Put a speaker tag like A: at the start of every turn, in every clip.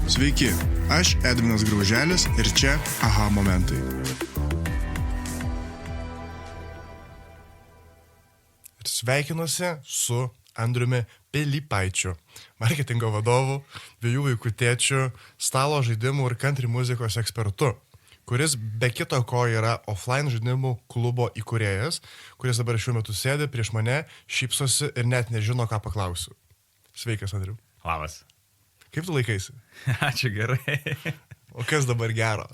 A: Sveiki, aš Edvinas Grauželis ir čia Aha momentai. Ir sveikinuosi su Andriumi Pilypaičiu, marketingo vadovu, 2 vaikų tėčiu, stalo žaidimų ir country muzikos ekspertu, kuris be kito ko yra offline žaidimų klubo įkūrėjas, kuris dabar šiuo metu sėdi prieš mane, šypsosi ir net nežino, ką paklausiu. Sveikas, Andriu.
B: Labas.
A: Kaip tu laikaisi?
B: Ačiū, gerai.
A: O kas dabar gero?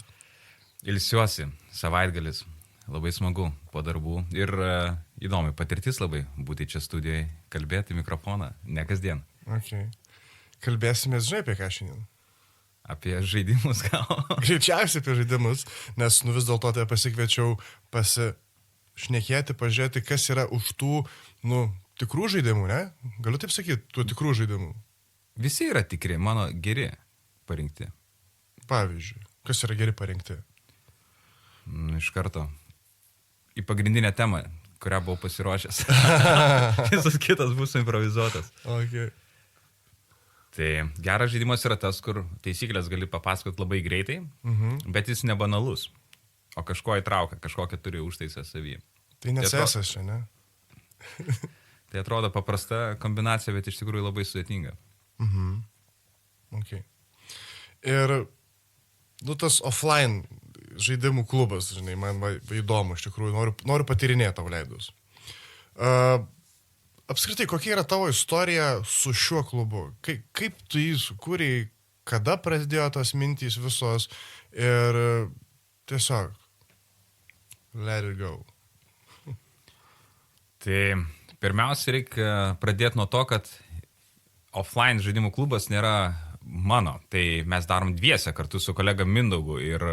B: Ilsiuosi, savaitgalis, labai smagu po darbų ir įdomi patirtis labai būti čia studijoje, kalbėti mikrofoną, ne kasdien.
A: Okay. Kalbėsime, žinai, apie ką šiandien?
B: Apie žaidimus gal?
A: Greičiausiai apie žaidimus, nes vis dėlto tai pasikviečiau pasišnekėti, pažiūrėti, kas yra už tų, tikrų žaidimų, ne? Galiu taip sakyti, tų tikrų žaidimų.
B: Visi yra tikri, mano geri parinkti.
A: Pavyzdžiui, kas yra geri parinkti?
B: Iš karto. Į pagrindinę temą, kurią buvau pasiruošęs. Visas kitas bus improvizuotas.
A: Okay.
B: Tai geras žaidimas yra tas, kur taisyklės gali papasakoti labai greitai, bet jis nebanalus, o kažko įtraukia, kažkokią turi užtaisę savyje.
A: Tai nesesas čia, ne?
B: Tai atrodo paprasta kombinacija, bet iš tikrųjų labai sudėtinga.
A: Okay. Ir tas offline žaidimų klubas, žinai, man įdomu, iš tikrųjų, noriu patyrinėti tau leidus. Apskritai, kokia yra tavo istorija su šiuo klubu? Kaip tu jį sukūrei, kada prasidėjo tos mintys visos ir tiesiog let it go.
B: Tai pirmiausia, reikia pradėti nuo to, kad offline žaidimų klubas nėra mano. Tai mes darom dviese kartu su kolega Mindaugu ir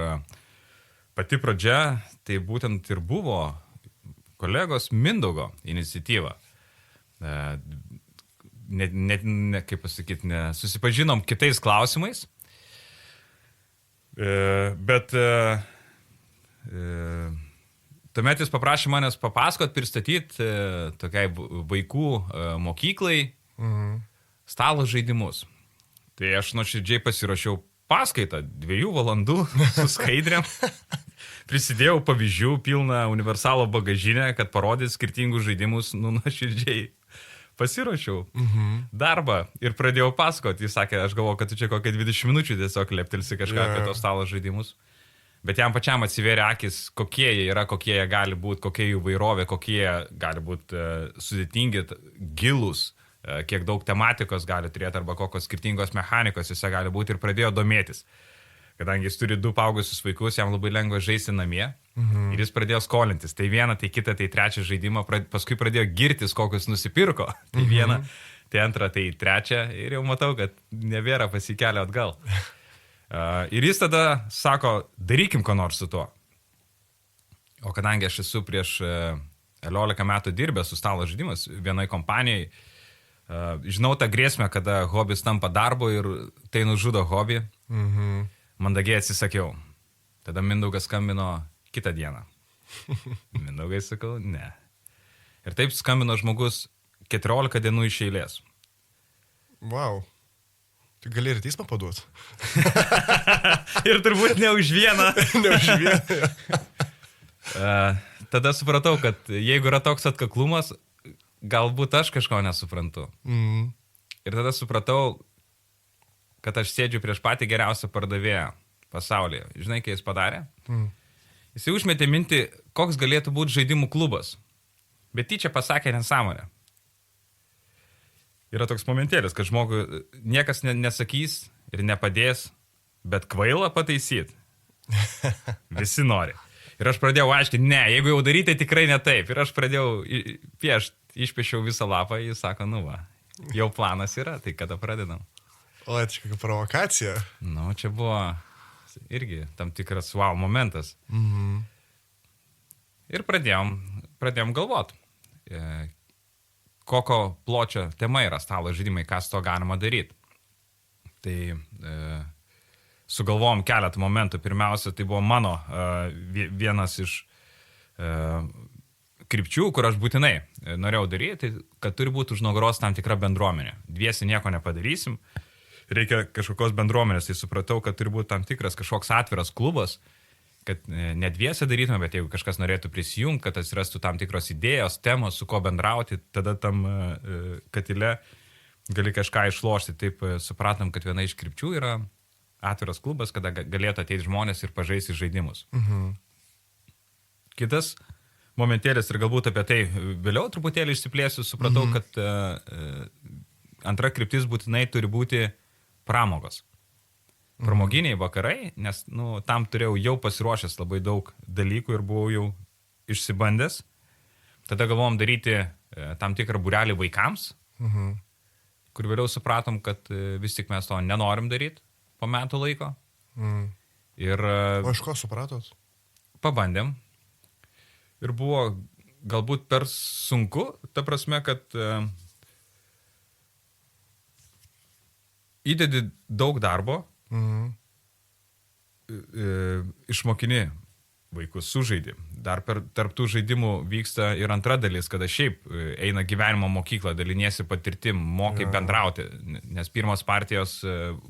B: pati pradžia tai būtent ir buvo kolegos Mindaugo iniciatyva. Kaip pasakyti, susipažinom kitais klausimais, bet tuomet jis paprašė manęs papasakot, pristatyti tokiai vaikų mokyklai stalo žaidimus. Tai aš nuoširdžiai pasirašiau paskaitą 2 valandų su skaidrėm. Prisidėjau pavyzdžių pilną universalo bagažinę, kad parodyt skirtingus žaidimus, nuoširdžiai pasirašiau darbą ir pradėjau pasakoti. Jis sakė, aš galvoju, kad tu čia kokią 20 minučių tiesiog leptelsi kažką apie tos stalo žaidimus. Bet jam pačiam atsivėrė akis, kokie jie yra, kokie jie gali būti, kokie jų vairovė, kokie jie gali būti sudėtingi, gilūs, kiek daug tematikos gali turėti arba kokios skirtingos mechanikos jis gali būti ir pradėjo domėtis. Kadangi jis turi 2 paaugusius vaikus, jam labai lengva žaisti namie ir jis pradėjo skolintis. Tai vieną, tai kitą, tai trečią žaidimą, paskui pradėjo girtis, kokius nusipirko. Tai vieną, tai antrą, tai trečią ir jau matau, kad nebėra pasikelio atgal. Ir jis tada sako, darykim ko nors su tuo. O kadangi aš esu prieš 11 metų dirbęs su stalo žaidimas vienai kompanijai, žinau tą grėsmę, kada hobis tampa darbu ir tai nužudo hobį. Mandagiai atsisakiau. Tada Mindaugas skambino kitą dieną. Mindaugai sakau, ne. Ir taip skambino žmogus 14 dienų iš eilės.
A: Wow. Tu gali ir teismą paduoti.
B: Ir turbūt ne už vieną.
A: Ne už vieną.
B: Tada supratau, kad jeigu yra toks atkaklumas, galbūt aš kažko nesuprantu. Ir tada supratau, kad aš sėdžiu prieš patį geriausią pardavėją pasaulyje. Žinai, ką jis padarė? Jis užmetė mintį, koks galėtų būti žaidimų klubas. Bet tyčia pasakė nesąmonę. Yra toks momentėlis, kad žmogui niekas nesakys ir nepadės, bet kvailą pataisyti. Visi nori. Ir aš pradėjau aiškinti, ne, jeigu jau daryti, tikrai ne taip. Ir aš pradėjau piešti. Išpiešiau visą lapą, jis sako, jau planas yra, tai kada pradedam?
A: O, tai kokia provokacija.
B: Čia buvo irgi tam tikras wow momentas. Ir pradėjom galvot, kokio pločio tema yra stalo žaidimai, kas to galima daryti. Tai sugalvojom keletą momentų. Pirmiausia, tai buvo mano vienas iš krypčių, kur aš būtinai norėjau daryti, kad turi būti už nugaros tam tikra bendruomenė. Dviesi nieko nepadarysim. reikia kažkokios bendruomenės, tai supratau, kad turi būti tam tikras kažkoks atviras klubas, kad ne dviese darytume, bet jeigu kažkas norėtų prisijungti, kad atsirastų tam tikros idėjos, temos, su ko bendrauti, tada tam katile gali kažką išlošti. Taip supratom, kad viena iš krypčių yra atviras klubas, kada galėtų ateiti žmonės ir pažaisti žaidimus. Kitas momentėlis ir galbūt apie tai vėliau truputėlį išsiplėsiu, supratau, kad antra kryptis būtinai turi būti pramogos. Pramoginiai vakarai, nes tam turėjau jau pasiruošęs labai daug dalykų ir buvau jau išsibandęs. Tada galvom daryti tam tikrą būrelį vaikams, kur vėliau supratom, kad vis tik mes to nenorim daryti po metų laiko. Ir
A: O iš ko supratot?
B: pabandėm. Ir buvo galbūt per sunku, ta prasme, kad įdedi daug darbo, išmokini vaikus, sužaidi. Dar tarp tų žaidimų vyksta ir antra dalis, kada šiaip eina gyvenimo mokykla, daliniesi patirtim, mokai bendrauti, nes pirmos partijos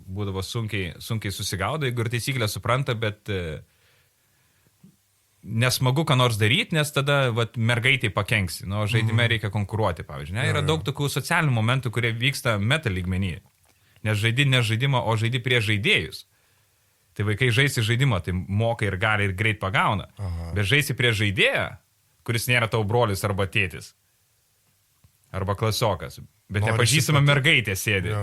B: būdavo sunkiai susigaudo, jeigu ir taisyklę supranta, bet nesmagu ką nors daryti, nes tada mergaitai pakenksi. Žaidime reikia konkuruoti, pavyzdžiui. Yra daug tokių socialinių momentų, kurie vyksta meta lygmenyje. Nes žaidi ne žaidimą, o žaidi prieš žaidėjus. Tai vaikai žaisi žaidimą, tai moka ir gali ir greit pagauna. Bet žaisi prieš žaidėją, kuris nėra tavo brolis arba tėtis. Arba klasiokas. Bet nepažįstama mergaitė sėdi.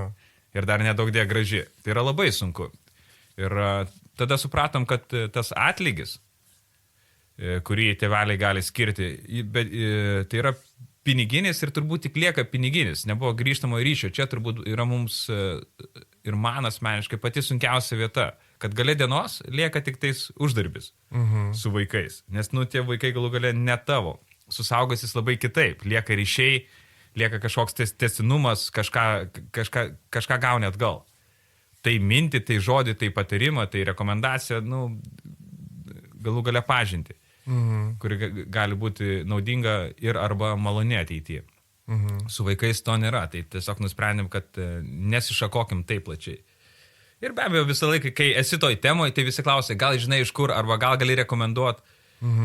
B: Ir dar nedaug dė graži. Tai yra labai sunku. Ir tada supratom, kad tas atlygis, kurį tėveliai gali skirti, tai yra piniginis ir turbūt tik lieka piniginis. Nebuvo grįžtamo ryšio. Čia turbūt yra mums ir man asmeniškai pati sunkiausia vieta, kad gale dienos lieka tik tais uždarbis su vaikais. Nes tie vaikai galų gale ne tavo. Su suaugusiais labai kitaip. Lieka ryšiai, lieka kažkoks tęstinumas, kažką gauni atgal. Tai minti, tai žodį, tai patarimą, tai rekomendacija, galų gale pažinti, kuri gali būti naudinga ir arba maloni ateityje. Su vaikais to nėra, tai tiesiog nusprendėm, kad nesišakokim taip plačiai. Ir be abejo, visą laiką, kai esi toj temoje, tai visi klausia, gal žinai iš kur, arba gal gali rekomenduoti.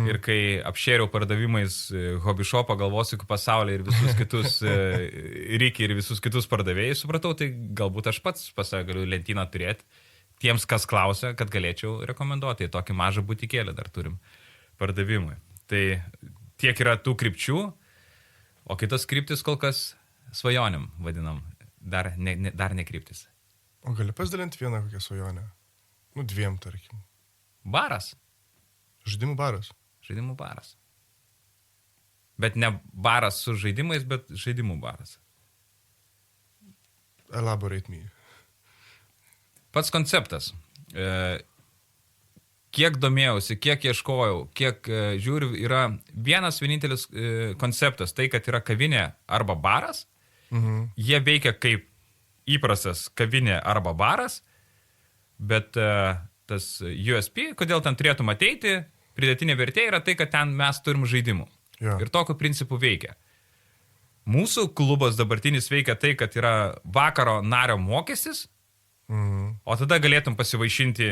B: Ir kai apšėriau pardavimais hobby shopą, galvosiu pasaulį ir visus kitus Rikį ir visus kitus pardavėjus, supratau, tai galbūt aš pats pas save galiu lentyną turėti tiems, kas klausia, kad galėčiau rekomenduoti. Tai tokį mažą butikėlį dar turim pardavimui. Tai tiek yra tų krypčių, o kitas kryptis kol kas svajonėm vadinam, dar ne kryptis.
A: O gali pasidalinti vieną kokią svajonę? 2, tarkim.
B: Baras.
A: Žaidimų baras.
B: Žaidimų baras. Bet ne baras su žaidimais, bet žaidimų baras.
A: Elaborate me.
B: Pats konceptas. Kiek domėjausi, kiek ieškojau, kiek žiūriu, yra vienas vienintelis konceptas, tai kad yra kavinė arba baras. Jie veikia kaip įprastas kavinė arba baras, bet tas USP, kodėl ten turėtum ateiti, pridėtinė vertė yra tai, kad ten mes turim žaidimų. Ir tokiu principu veikia. Mūsų klubas dabartinis veikia tai, kad yra vakaro nario mokestis, o tada galėtum pasivaišinti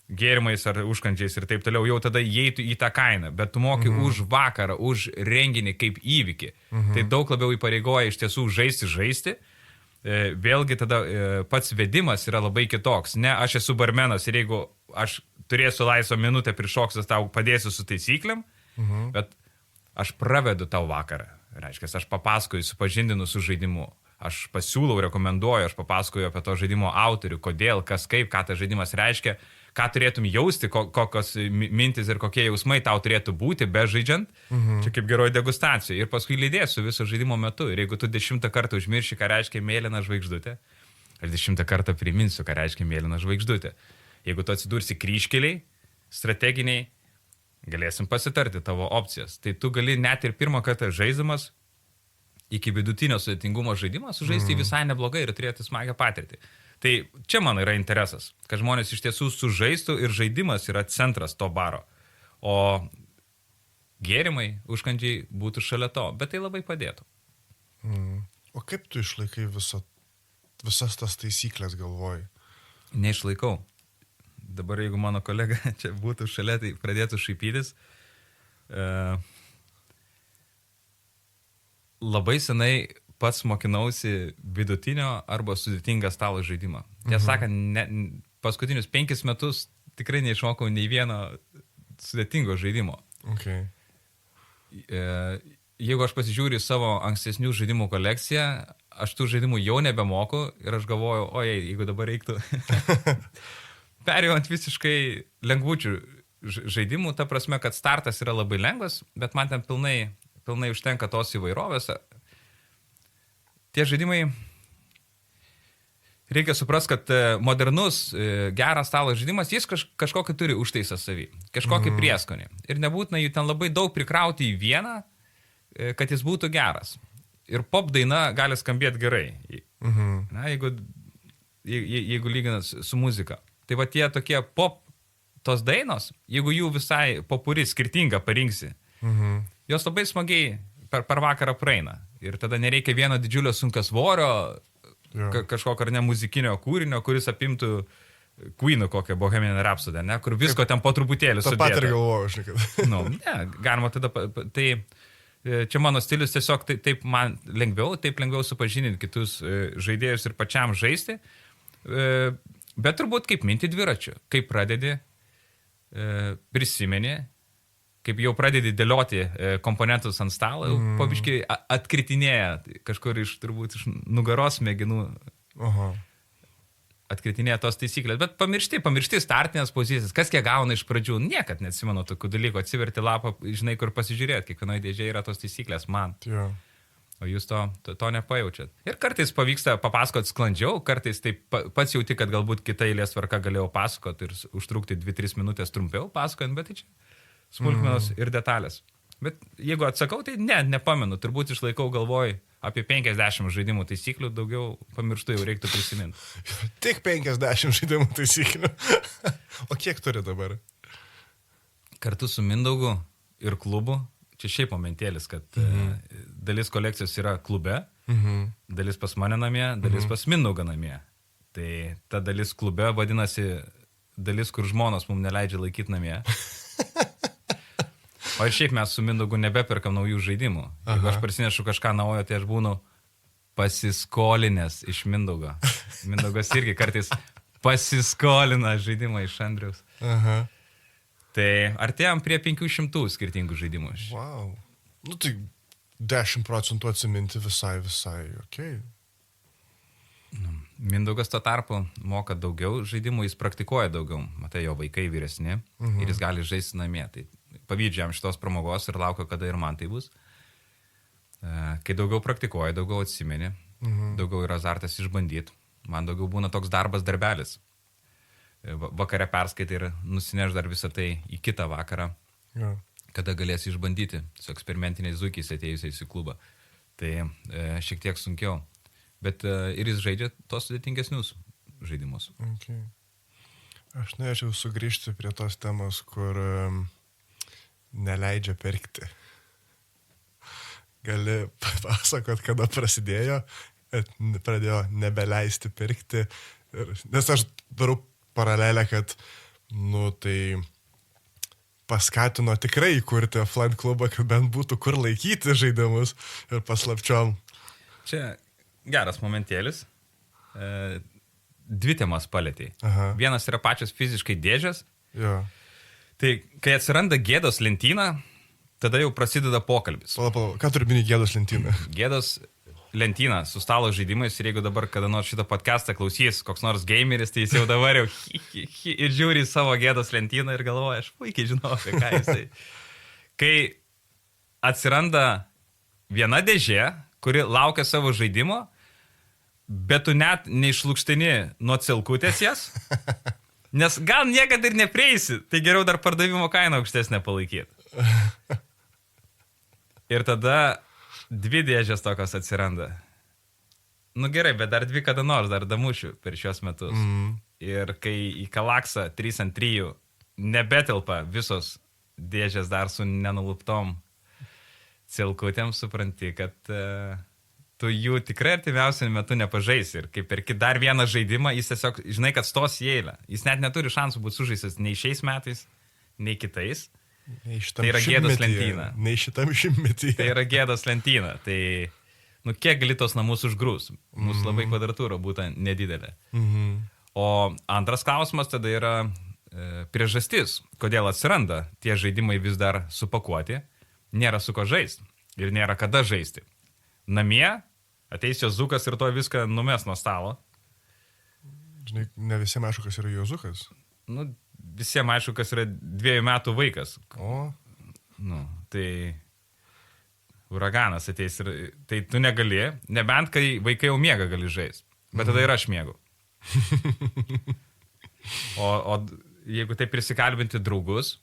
B: gėrimais ar užkandžiais ir taip toliau, jau tada įeitų į tą kainą, bet tu moki už vakarą, už renginį kaip įvykį. Tai daug labiau įpareigoja iš tiesų žaisti. Vėlgi tada pats vedimas yra labai kitoks. Ne, aš esu barmenas ir jeigu aš turėsiu laisvą minutę prišoksas, tau padėsiu su taisyklėm, bet aš pravedu tau vakarą. Reiškia, aš papasakoju, supažindinu su žaidimu. Aš pasiūlau, rekomenduoju, aš papasakoju apie to žaidimo autorių, kodėl, kas kaip, ką tas žaidimas reiškia, ką turėtum jausti, kokios mintis ir kokie jausmai tau turėtų būti be žaidžiant. Čia kaip geroji degustacija. Ir paskui lydėsiu viso žaidimo metu. Ir jeigu tu 10 kartą užmirši, ką reiškia mėlyna žvaigždutė, aš 10 kartą priminsiu, ką reiškia mėlyna žvaigždutė. Jeigu tu atsidursi kryžkeliai, strateginiai, galėsim pasitarti tavo opcijas. Tai tu gali net ir pirmą kartą žaisdamas iki vidutinio sudėtingumo žaidimą sužaisti visai neblogai ir turėti smagią patirtį. Tai čia mano yra interesas, kad žmonės iš tiesų sužaistų ir žaidimas yra centras to baro. O gėrimai, užkandžiai būtų šalia to, bet tai labai padėtų.
A: O kaip tu išlaikai visą visas tas taisyklės galvoj?
B: Neišlaikau. Dabar jeigu mano kolega čia būtų šalia, tai pradėtų šaipytis. Labai senai pats mokinausi vidutinio arba sudėtingą stalo žaidimą. Tiesą sakant, paskutinius 5 metus tikrai neišmokau nei vieno sudėtingo žaidimo.
A: Okay.
B: Jeigu aš pasižiūriu savo ankstesnių žaidimų kolekciją, aš tų žaidimų jau nebemoku ir aš galvoju, ojei, jeigu dabar reiktų perėjau ant visiškai lengvučių žaidimų, ta prasme, kad startas yra labai lengvas, bet man ten pilnai užtenka tos įvairovės. Tie žaidimai, reikia suprasti, kad modernus, geras stalo žaidimas, jis kažkokį turi užtaisą savį, kažkokį prieskonį. Ir nebūtina jų ten labai daug prikrauti į vieną, kad jis būtų geras. Ir pop daina gali skambėti gerai, na, jeigu lyginat su muzika. Tai va tie tokie pop tos dainos, jeigu jų visai popuri skirtingą parinksi, jos labai smagiai per vakarą praeina. Ir tada nereikia vieno didžiulio sunkasvorio, kažkokio ar ne muzikinio kūrinio, kuris apimtų Queen'ų kokią Bohemian Rhapsody, ne, kur visko ten po truputėlį sudėta.
A: Ta pat ir galvoju, aš nekada.
B: Nu, ne, galima tada, tai čia mano stilius tiesiog taip man lengviau supažinti kitus žaidėjus ir pačiam žaisti, bet turbūt kaip minti dviračiu, kaip pradedi, prisimeni, kaip jau pradedi dėlioti komponentus ant stalo, po biškį atkritinėja kažkur turbūt iš nugaros smegenų. Atkritinėja tos taisyklės, bet pamiršti startinės pozicijas, kas kiek gauna iš pradžių, niekad neatsimenu tokių dalykų, atsiverti lapą, žinai, kur pasižiūrėti, kiekvienoje dėžėje yra tos taisyklės man.
A: Jo.
B: O jūs to nepajaučiat. Ir kartais pavyksta papasakoti sklandžiau, kartais taip pats jauti, kad galbūt kita eilės tvarka galėjau pasakoti ir užtrukti 2-3 minutės trumpiau pasakojant, bet tai čia smulkmenos ir detalės. Bet jeigu atsakau, tai nepamenu, turbūt išlaikau galvoj apie 50 žaidimų taisyklių, daugiau pamirštu jau reiktų prisiminti.
A: Tik 50 žaidimų taisyklių. O kiek turi dabar?
B: Kartu su Mindaugu ir klubu, čia šiaip momentėlis, kad dalis kolekcijos yra klube, dalis pas mane namie, dalis pas Mindaugą namie. Tai ta dalis klube vadinasi dalis, kur žmonos mums neleidžia laikyti namie. O ir šiaip mes su Mindaugu nebeperkam naujų žaidimų. Jeigu aš prasinešu kažką naujo, tai aš būnu pasiskolinęs iš Mindaugo. Mindaugas irgi kartais pasiskolina žaidimą iš Andriaus. Tai artėjom prie 500 skirtingų žaidimų.
A: Wow. Nu tai 10% atsiminti visai, okei.
B: Mindaugas tuo tarpu moka daugiau žaidimų, jis praktikuoja daugiau. Matai, jo vaikai vyresni ir jis gali žaisti namie. Tai pavydžiam šitos pramogos ir laukia, kada ir man tai bus. Kai daugiau praktikuoja, daugiau atsimeni, daugiau yra azartas išbandyti. Man daugiau būna toks darbelis. Vakare perskaitai ir nusineš dar visą tai į kitą vakarą, kada galėsi išbandyti su eksperimentiniais zuikiais atėjusiais į klubą. Tai šiek tiek sunkiau. Bet ir jis žaidžia tos sudėtingesnius žaidimus.
A: Okay. Aš norėčiau sugrįžti prie tos temos, kur neleidžia pirkti. Gali papasakot, kada prasidėjo, pradėjo nebeleisti pirkti. Nes aš darau paralelę, kad, tai paskatino tikrai įkurti offline klubą, kad bent būtų kur laikyti žaidimus ir paslapčiom.
B: Čia geras momentėlis. 2 temas palėtėjai. Vienas yra pačios fiziškai dėžės.
A: Jo.
B: Tai kai atsiranda gėdos lentyna, tada jau prasideda pokalbis.
A: Ką turi minėti gėdos lentyna?
B: Gėdos lentyna su stalo žaidimais ir jeigu dabar kada nors šitą podcastą klausys koks nors gameris, tai jis jau dabar jau ir žiūri į savo gėdos lentyną ir galvoja, aš puikiai žinau, apie ką jisai. Kai atsiranda viena dėžė, kuri laukia savo žaidimo, bet tu net neišlukštini nuo cilkutės jas, nes gal niekada ir neprieisi, tai geriau dar pardavimo kainą aukštesnę palaikyti. Ir tada 2 dėžės tokios atsiranda. Nu gerai, bet dar 2 kada nors, dar damušiu per šios metus. Ir kai į Kalaksą 3x3 nebetelpa visos dėžės dar su nenuluptom cilkutėm, supranti, kad tu jų tikrai artimiausiu metu nepažaisi. Ir kai perki dar vieną žaidimą, jis tiesiog, žinai, kad stos į eilę. Jis net neturi šansų būti sužaistas nei šiais metais, nei kitais. Tai yra gėdos lentyna.
A: Nei šitam šimtmetyje.
B: Tai yra gėdos lentyna. Tai, kiek gali tos namus užgrūs? Mūsų labai kvadratūra būtų nedidelė. O antras klausimas tada yra priežastis, kodėl atsiranda tie žaidimai vis dar supakuoti, nėra su ko žaisti ir nėra kada žaisti. Namie ateis Jozukas ir to viską numes nuo stalo.
A: Žinai, ne visiems aišku, kas yra Jozukas.
B: Visiems aišku, kas yra 2 metų vaikas.
A: O?
B: Tai uraganas ateis ir tai tu negali, nebent kai vaikai jau miega gali žaisti. Bet tada ir aš miegu. O jeigu tai prisikalbinti draugus,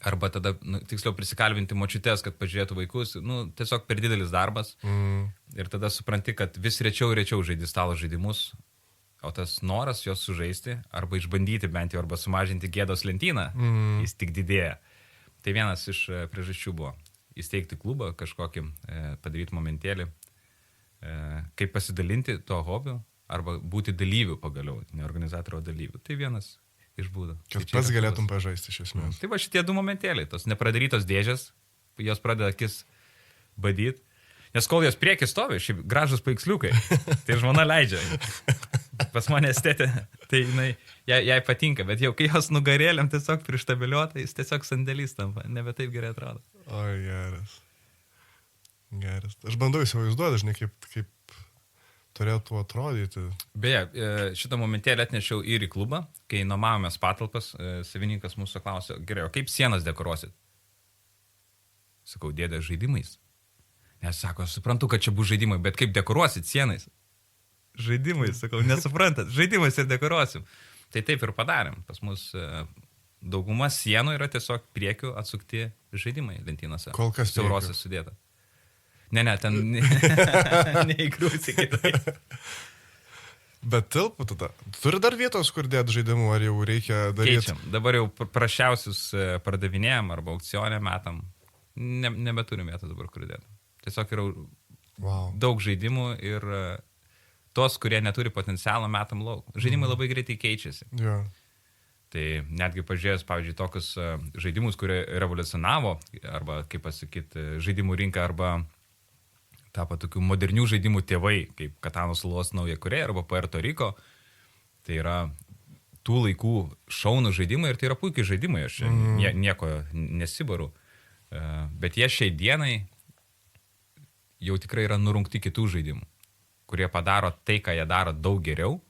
B: arba tada, tiksliau, prisikalbinti močiutės, kad pažiūrėtų vaikus, tiesiog per didelis darbas. Ir tada supranti, kad vis rečiau ir rečiau žaidi stalo žaidimus, o tas noras juos sužaisti, arba išbandyti bent jau, arba sumažinti gėdos lentyną, jis tik didėja. Tai vienas iš priežasčių buvo įsteigti klubą, kažkokį padaryti momentėlį, kaip pasidalinti tuo hobiu, arba būti dalyvių pagaliau, ne organizatorių, o dalyvių. Tai vienas iš būdų.
A: Kad tai pats galėtum pažaisti iš esmės.
B: Tai va šitie 2 momentėliai, tos nepradarytos dėžės, jos pradeda akis badyti, nes kol jos prieki stovi, šiaip gražus paiksliukai, tai žmona leidžia. Pas mane estetė, tai jai patinka, bet jau kai jos nugarėliam tiesiog prištabiliuota, jis tiesiog sandėlys tampa, nebe taip gerai atrodo.
A: Oi, geras. Geras. Aš bandau įsivaizduoti, žinai, kaip turėtų atrodyti.
B: Beje, šitą momentėlį atnešiau ir į klubą, kai nuomavomės patalpas, savininkas mūsų klausė, gerai, o kaip sienas dekoruosit? Sakau, dėdė, žaidimais. Nes sako, aš suprantu, kad čia bus žaidimai, bet kaip dekoruosit sienais? Žaidimais, sakau, nesuprantat, žaidimais ir dekoruosim. Tai taip ir padarėm. Pas mus dauguma sienų yra tiesiog priekių atsukti žaidimai lentynose.
A: Kol kas
B: siaurosios sudėta. Ne, ten neįgrūsi kitai.
A: Bet tilpų tada. Turi dar vietos, kur dėt žaidimų, ar jau reikia daryti?
B: Keičiam. Dabar jau prašiausius pardavinėjom arba aukcionę metam. Nebeturim vietos dabar, kur dėt. Tiesiog yra daug žaidimų ir tos, kurie neturi potencialą, metam lauk. Žaidimai labai greitai keičiasi.
A: Jo.
B: Tai netgi pažiūrėjus, pavyzdžiui, tokius žaidimus, kurie revoliucionavo, arba, kaip pasakyti, žaidimų rinką, arba tapo tokių modernių žaidimų tėvai, kaip Katanos salos naujakuriai arba Puerto Riko. Tai yra tų laikų šaunų žaidimai ir tai yra puikiai žaidimai, aš nieko nesibaru. Bet jie šiai dienai jau tikrai yra nurungti kitų žaidimų, kurie padaro tai, ką jie daro daug geriau,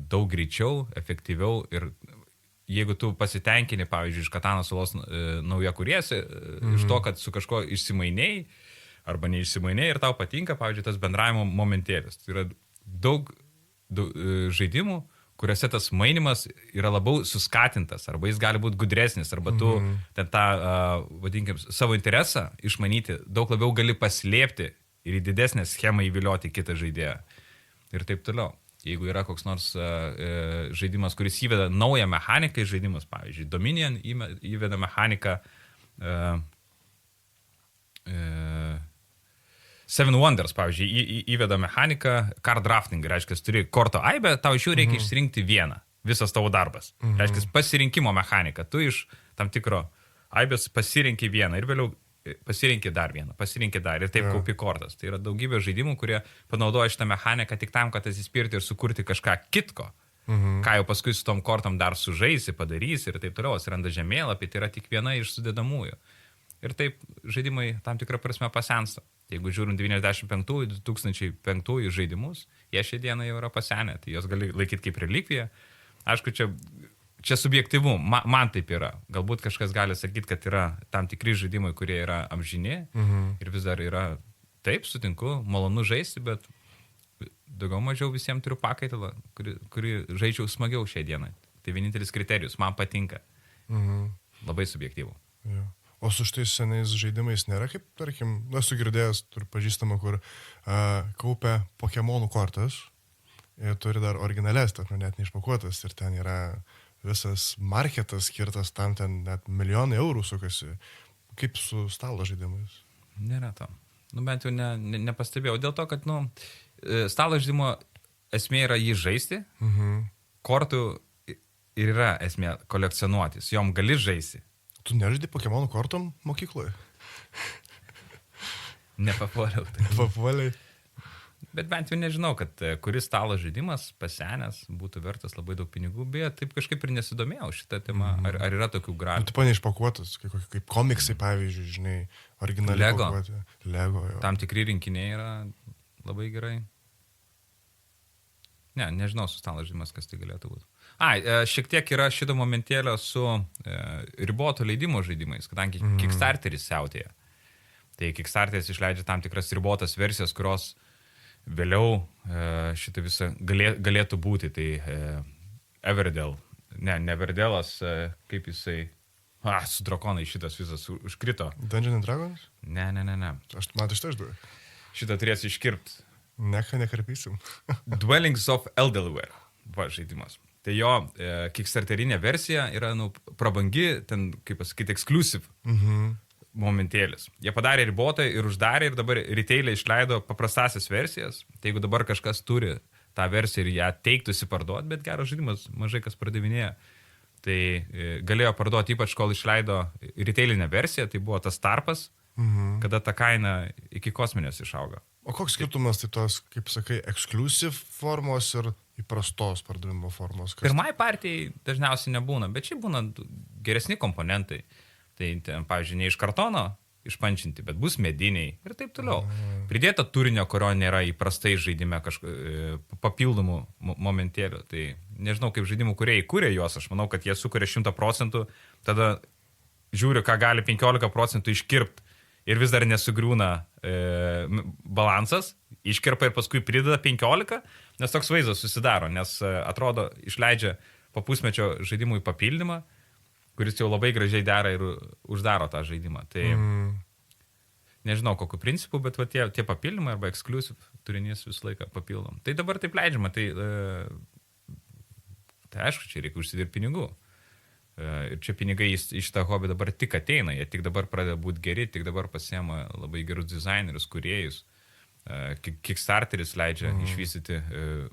B: daug greičiau, efektyviau ir jeigu tu pasitenkini, pavyzdžiui, iš Katanos salos naujakuriesi, iš to, kad su kažko išsimainėjai, arba neišsimainėjai ir tau patinka, pavyzdžiui, tas bendravimo momentėlis. Tai yra daug žaidimų, kuriuose tas mainimas yra labiau suskatintas, arba jis gali būti gudresnis, arba tu ten tą, vadinkim, savo interesą išmanyti, daug labiau gali paslėpti ir į didesnę schemą įvilioti kitą žaidėją. Ir taip toliau. Jeigu yra koks nors žaidimas, kuris įveda naują mechaniką į žaidimus, pavyzdžiui, Dominion įveda mechaniką Seven Wonders, pavyzdžiui, įveda mechaniką card drafting, reiškia, turi korto aibę, tau iš jų reikia išsirinkti vieną, visas tavo darbas. Reiškia, pasirinkimo mechanika, tu iš tam tikro aibės pasirinki vieną ir vėliau pasirinki dar vieną, pasirinki dar ir taip kaupi kortas. Tai yra daugybė žaidimų, kurie panaudoja šitą mechaniką tik tam, kad atsispirti ir sukurti kažką kitko, ką jau paskui su tom kortom dar sužaisi, padarysi ir taip toliau, atsiranda žemėlapį, tai yra tik viena iš sudedamųjų. Ir taip žaidimai tam tikrą prasme pasensta. Jeigu žiūrim 95-2005 žaidimus, jie šią dieną jau yra pasenę, tai jos gali laikyti kaip relikviją. Aišku, čia subjektyvu, man taip yra. Galbūt kažkas gali sakyti, kad yra tam tikri žaidimai, kurie yra amžini ir vis dar yra, taip, sutinku, malonu žaisti, bet daugiau mažiau visiems turiu pakaitalą, kurį žaidžiau smagiau šią dieną. Tai vienintelis kriterijus, man patinka. Labai subjektyvu.
A: Ja. O su šitais senais žaidimais nėra kaip, tarkim, esu girdėjęs, turiu pažįstamą, kur kaupia Pokemonų kortas ir turi dar originales, net neišpakuotas ir ten yra visas marketas skirtas tam, ten net milijonai eurų sukasi. Kaip su stalo žaidimais?
B: Nėra to. Nu, bent jau nepastebėjau. Dėl to, kad, stalo žaidimo esmė yra jį žaisti, kortų ir yra esmė kolekcionuotis. Jom gali žaisti.
A: Tu nežaidai Pokemonų kortom mokykloje?
B: Nepapuoliau. Tai.
A: Papuoliai.
B: Bet bent jau nežinau, kad kuris stalo žaidimas pasenęs būtų vertas labai daug pinigų, bet taip kažkaip ir nesidomėjau šitą temą. Ar yra tokių gražių?
A: Tu neišpakuotas, kaip komiksai, pavyzdžiui, žinai, originaliai
B: Lego.
A: pakuoti. Lego, jo.
B: Tam tikri rinkiniai yra labai gerai. Ne, nežinau su stalo žaidimas, kas tai galėtų būti. Šiek tiek yra šito momentėlio su riboto leidimo žaidimais, kadangi Kickstarteris siautėja. Tai Kickstarteris išleidžia tam tikras ribotas versijas, kurios vėliau šitą visą galėtų būti. Tai Everdell, ne Everdellas, kaip jisai, su drakonai šitas visas užkrito.
A: Dungeons and Dragons?
B: Ne.
A: Man tai šitą išduoju.
B: Šitą turės iškirpti.
A: Nekarpysim.
B: Dwellings of Elderware, žaidimas. Tai jo Kickstarterinė versija yra, prabangi, ten, kaip pasakyti, exclusive momentėlis. Jie padarė ribotą ir uždarė ir dabar retailė išleido paprastasias versijas. Tai jeigu dabar kažkas turi tą versiją ir ją teiktųsi parduoti, bet geras žaidimas, mažai kas pardavinėja, tai galėjo parduoti ypač, kol išleido retailinę versiją, tai buvo tas tarpas, kada ta kaina iki kosminės išauga.
A: O koks skirtumas tai tos, kaip sakai, exclusive formos ir įprastos pardavimo formos?
B: Pirmai partijai dažniausiai nebūna, bet šiaip būna geresni komponentai. Tai, pavyzdžiui, ne iš kartono išpančinti, bet bus mediniai ir taip toliau. Pridėta turinio, kurio nėra įprastai žaidime papildomų momentėlių. Tai nežinau, kaip žaidimų kūrėjai kūrė juos, aš manau, kad jie sukuria 100%, tada žiūri, ką gali 15% iškirpti ir vis dar nesugriūna balansas, iškirpa ir paskui prideda 15%, nes toks vaizdas susidaro, nes atrodo, išleidžia po pusmečio žaidimui papildymą, kuris jau labai gražiai dera ir uždaro tą žaidimą. Tai nežinau, kokiu principu, bet tie papildymai arba exclusive turinys visą laiką papildom. Tai dabar taip leidžiama, tai aišku, čia reikia užsidirbti pinigų. Ir čia pinigai iš tą hobį dabar tik ateina, jie tik dabar pradeda būti geri, tik dabar pasiema labai gerus dizainerius, kūrėjus. Kickstarteris leidžia išvystyti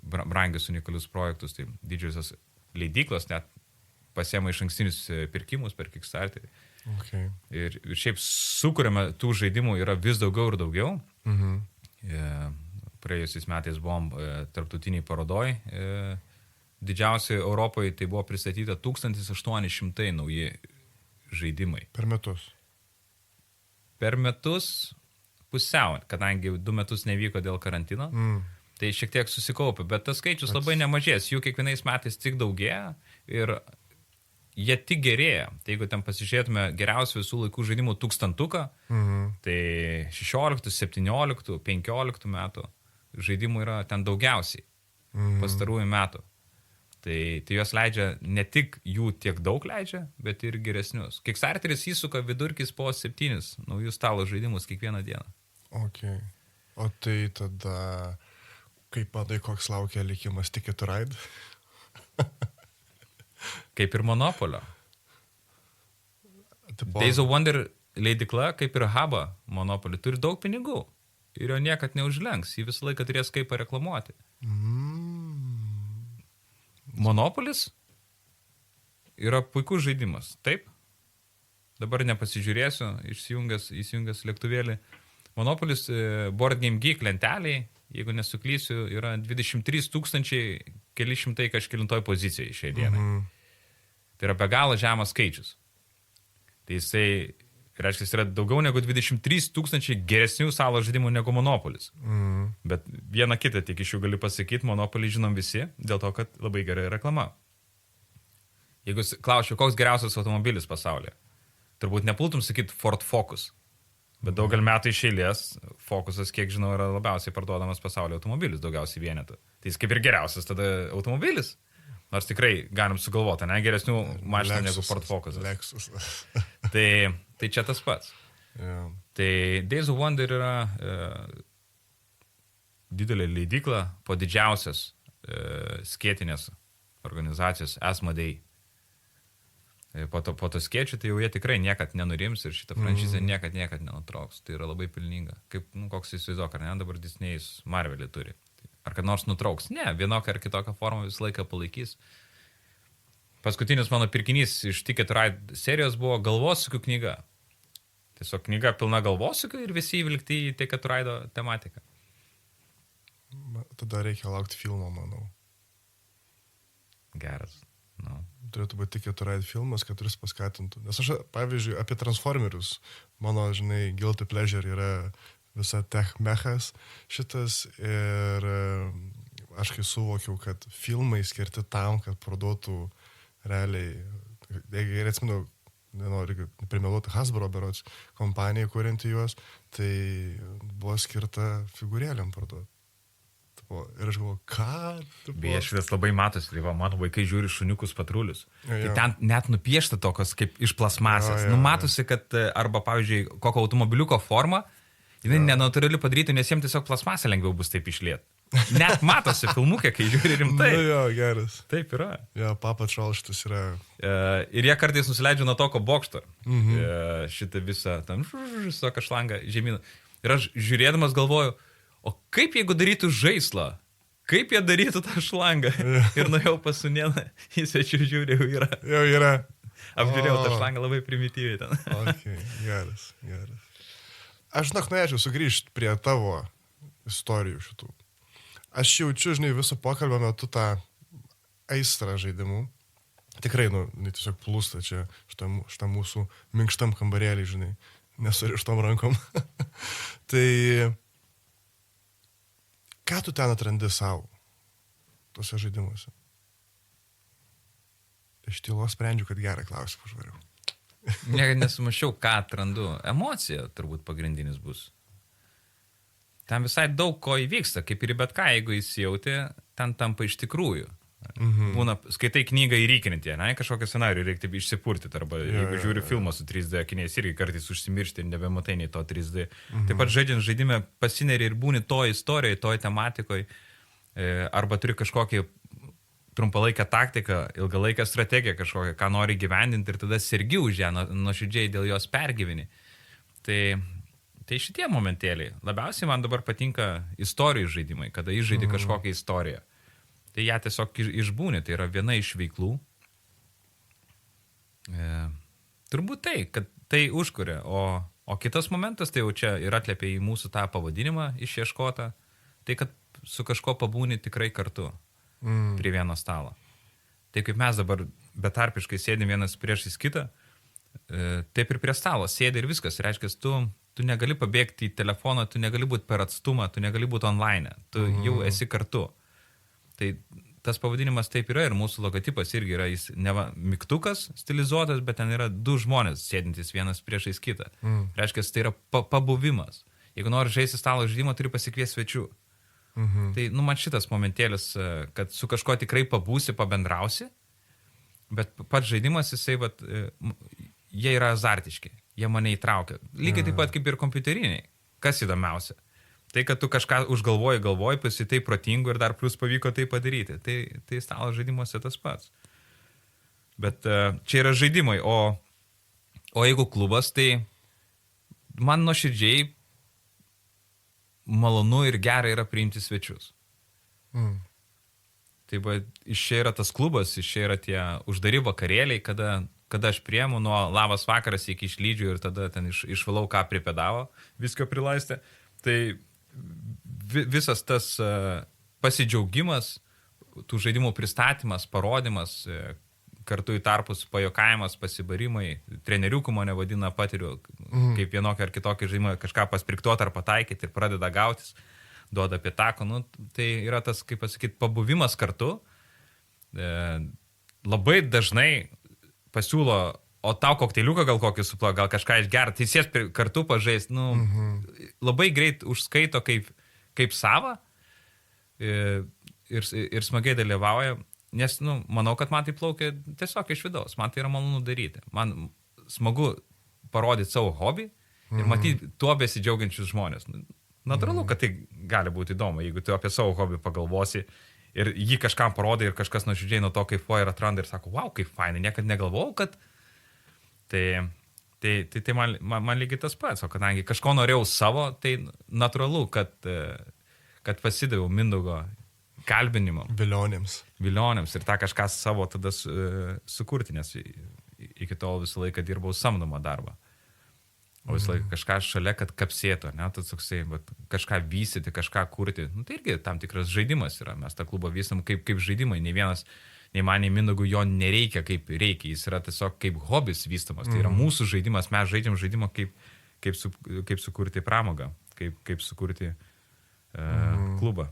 B: brangius unikalius projektus, tai didžiosios leidyklos net pasiema iš ankstinius pirkimus per Kickstarterį.
A: Okay.
B: Ir šiaip sukuriame tų žaidimų yra vis daugiau ir daugiau. Praėjusiais metais buvom tarptautiniai parodoj. Didžiausiai Europoje tai buvo pristatyta 1800 nauji žaidimai.
A: Per metus?
B: Per metus pusiau, kadangi 2 metus nevyko dėl karantino. Tai šiek tiek susikaupė, bet tas skaičius labai nemažės. Jų kiekvienais metais tik daugėja ir jie tik gerėja. Tai jeigu ten pasižiūrėtume geriausių visų laikų žaidimų 1000-tuką, tai 16, 17, 15 metų žaidimų yra ten daugiausiai pastarųjų metų. Tai jos leidžia, ne tik jų tiek daug leidžia, bet ir geresnius. Kickstarteris įsuka vidurkis po 7 naujus stalo žaidimus kiekvieną dieną.
A: Ok. O tai tada, kaip manai, koks laukia likimas Ticket to Ride?
B: Kaip ir Monopolio. Days of Wonder leidykla, kaip ir Haba Monopoly, turi daug pinigų. Ir jo niekad neužlenks. Jį visą laiką turės kaip pareklamuoti. Monopolis yra puikus žaidimas. Taip? Dabar nepasižiūrėsiu, įsijungęs lėktuvėlį. Monopolis Board Game Geek lenteliai, jeigu nesuklysiu, yra 23 900 kažkelintoj pozicijai šiai dienai. Tai yra be galo žemas skaičius. Tai jisai, reiškia, yra daugiau negu 23 000 geresnių stalo žaidimų negu Monopolis. Bet vieną kitą tik iš jų gali pasakyti, Monopolį žinom visi, dėl to, kad labai gerai reklama. Jeigu klausčiau, koks geriausias automobilis pasaulyje, turbūt nepultum sakyti Ford Focus. Bet daugelį metų iš eilės Focusas, kiek žinau, yra labiausiai parduodamas pasaulio automobilis, daugiausiai vienetų. Tai jis kaip ir geriausias tada automobilis. Nors tikrai galim sugalvoti, ne, geresnių mašinų negu Ford Focusas.
A: Lexus.
B: Tai čia tas pats.
A: Yeah.
B: Tai Days of Wonder yra didelė leidykla po didžiausias skėtinės organizacijos Asmodee. po to skėčių, tai jau jie tikrai niekad nenurims ir šitą franšizę niekad nenutrauks. Tai yra labai pelninga. Kaip, koks įsivaizduok, ar ne, dabar Disney'us Marvelį turi. Ar kad nors nutrauks? Ne, vienokią ar kitokią formą visą laiką palaikys. Paskutinis mano pirkinys iš Ticket Ride serijos buvo galvosūkių knyga. Tiesiog knyga pilna galvosūkių ir visi įvilgti į Ticket Ride tematiką.
A: Tada reikia laukti filmo, manau.
B: Geras.
A: Turėtų būti Ticket Ride filmas, kad kuris paskatintų. Nes aš, pavyzdžiui, apie Transformerius, mano, žinai, guilty pleasure yra visa tech mechas šitas ir aš kai suvokiau, kad filmai skirti tam, kad parduotų realiai, jeigu atsimenu, nenoriu primeluoti Hasbro berods kompanijai, kurianti juos, tai buvo skirta figūrėliam parduoti. Ir aš galvoju, ką?
B: Beje, šitas labai matosi, tai va, mano vaikai žiūri šuniukus patrulius.
A: Jo.
B: Tai ten net nupiešta tokios kaip iš plasmasės. Matosi, kad arba, pavyzdžiui, kokio automobiliuko forma, jinai nenatūrali padaryti, nes jiems tiesiog plasmasė lengviau bus taip išliet. Net matosi filmukė, kai žiūri rimtai.
A: Jo, geras.
B: Taip yra.
A: Jo, Paw Patrol šitas yra.
B: Ir jie kartais nusileidžia nuo toko bokšto. Šitą visą, ten, tokią šlangą žemyną. Ir aš žiūrėdamas galvoju, o kaip jeigu darytų žaislą? Kaip jie darytų tą šlangą? Ir nuėjau pas sūnėną, jis svečių žiūrė,
A: Jau yra.
B: Apžiūrėjau tą šlangą labai primityviai ten.
A: Okay, geras. Aš, norėčiau sugrįžti prie tavo istorijų šitų. Aš jaučiu, žinai, viso pokalbio metu tą aistrą žaidimų. Tikrai, tiesiog plūsta čia šitą mūsų minkštam kambarėlį, žinai, nesurištom rankom. Tai ką tu ten atrandi savo, tose žaidimuose? Iš tylos sprendžiu, kad gerą klausimą užvariau.
B: Niekad nesumašiau, ką atrandu. Emocija turbūt pagrindinis bus. Ten visai daug ko įvyksta, kaip ir bet ką, jeigu įsijauti, ten tampa iš tikrųjų. Būna, skaitai knygą įrykinti, ne, kažkokią scenarijų reikia išsipurtyti, arba jeigu žiūri filmą su 3D akiniais, irgi kartais užsimiršti ir nebematai nei to 3D. Taip pat žaidžiant žaidime pasineri ir būni toj istorijoje, toj tematikoje, arba turi kažkokį trumpalaikę taktiką, ilgalaikę strategiją kažkokią, ką nori gyvendinti ir tada sergi už ją, nuoširdžiai dėl jos pergyveni. Tai šitie momentėliai. Labiausiai man dabar patinka istorijų žaidimai, kada įžaidi kažkokią istoriją. Tai ją tiesiog išbūni, tai yra viena iš veiklų. Turbūt tai, kad tai užkuria, o kitas momentas, tai jau čia ir atliepia į mūsų tą pavadinimą išieškotą, tai kad su kažko pabūni tikrai kartu prie vieno stalo. Tai kaip mes dabar betarpiškai sėdim vienas priešais kitą, taip ir prie stalo sėdi ir viskas. Reiškia, tu negali pabėgti į telefoną, tu negali būti per atstumą, tu negali būti online, tu jau esi kartu. Tai tas pavadinimas taip yra ir mūsų logotipas irgi yra, jis neva mygtukas stilizuotas, bet ten yra du žmonės sėdintys vienas priešais kitą. Reiškia, tai yra pabuvimas. Jeigu nori žaisti stalo žaidimą, turi pasikviesti svečių. Tai, man šitas momentėlis, kad su kažko tikrai pabūsi, pabendrausi, bet pats žaidimas, jisai, jie yra azartiški, jie mane įtraukia. Lygiai taip pat kaip ir kompiuteriniai. Kas įdomiausia? Tai, kad tu kažką galvoji, pasitai protingu ir dar plus pavyko tai padaryti. Tai stalo žaidimuose tas pats. Bet čia yra žaidimai, o jeigu klubas, tai man nuoširdžiai malonu ir gerai yra priimti svečius. Tai iš čia yra tas klubas, iš čia yra tie uždari vakarėliai, kada aš priemu nuo labas vakaras iki išlydžių ir tada ten išvalau, ką pripėdavo, viską prilaistė. Tai visas tas pasidžiaugimas, tų žaidimų pristatymas, parodimas, kartu į tarpus pajokavimas, pasibarimai, treneriukų mane vadina, patiriu, kaip vienokį ar kitokį žaidimą kažką paspriktuoti ar pataikyti ir pradeda gautis, duoda pitako. Tai yra tas, kaip pasakyti, pabuvimas kartu. Labai dažnai pasiūlo, o tau kokteiliuką gal kokį suplo, gal kažką išgerti, tai sės kartu pažaist, labai greit užskaito kaip sava ir smagiai dalyvauja, nes, manau, kad man tai plaukia tiesiog iš vidaus, man tai yra malonu daryti. Man smagu parodyti savo hobį ir matyti tuo besidžiaugiančius žmonės. Natūralu, kad tai gali būti įdomu, jeigu tu apie savo hobį pagalvosi ir jį kažkam parodai ir kažkas nuoširdžiai nuo to kaifuoja ir atranda ir sako, wow, kaip fainai, niekad negalvojau, kad Tai man lygiai tas pats, o kadangi kažko norėjau savo, tai natūralu, kad pasidaviau Mindaugo kalbinimo. Vilionėms ir tą kažką savo tada sukurti, nes iki tol visą laiką dirbau samdomą darbą. O visą laiką kažką šalia, kad kapsėtų, ne, tas toksai, kažką vystyti, kažką kurti. Nu, tai irgi tam tikras žaidimas yra. Mes tą klubą vystam kaip žaidimai. Nei man, nei Mindaugui jo nereikia kaip reikia. Jis yra tiesiog kaip hobis vystamas. Tai yra mūsų žaidimas. Mes žaidžiam žaidimą kaip sukurti pramogą, kaip sukurti klubą.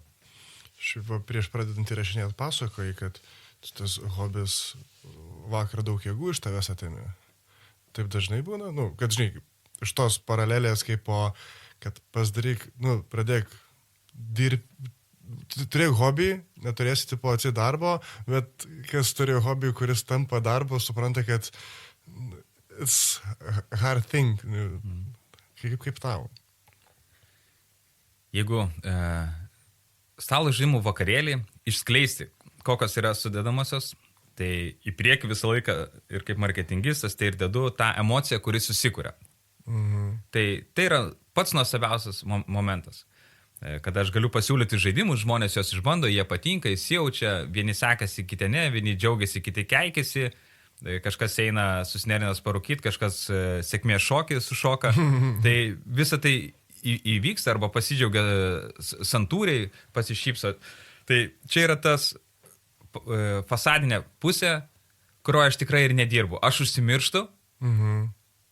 A: Šiaip prieš pradedant įrašinėti pasakoji, kad tas hobis vakar daug jėgų iš tavęs atėmė. Taip dažnai būna, nu, kad žinai, iš tos paralelės kaip kad pasidaryk, nu, pradėk dirbti, turėk hobį, neturėsi tipo atsi darbo, bet kas turėjo hobį, kuris tampa darbo, supranta, kad it's hard thing, kaip tau.
B: Jeigu stalo žaidimų vakarėlį išskleisti, kokios yra sudedamosios, tai į priekį visą laiką ir kaip marketingistas, tai ir dedu tą emociją, kuri susikuria. Tai yra pats nuostabiausias momentas, kada aš galiu pasiūlyti žaidimus, žmonės juos išbando, jie patinka, įsijaučia, vieni sekasi, kiti ne, vieni džiaugiasi, kiti keikėsi, kažkas eina susinerinas parūkyti, kažkas sėkmės šokį sušoka, tai visa tai įvyksta arba pasidžiaugia santūriai, pasišypso. Tai čia yra tas fasadinė pusė, kurioje aš tikrai ir nedirbu. Aš užsimirštu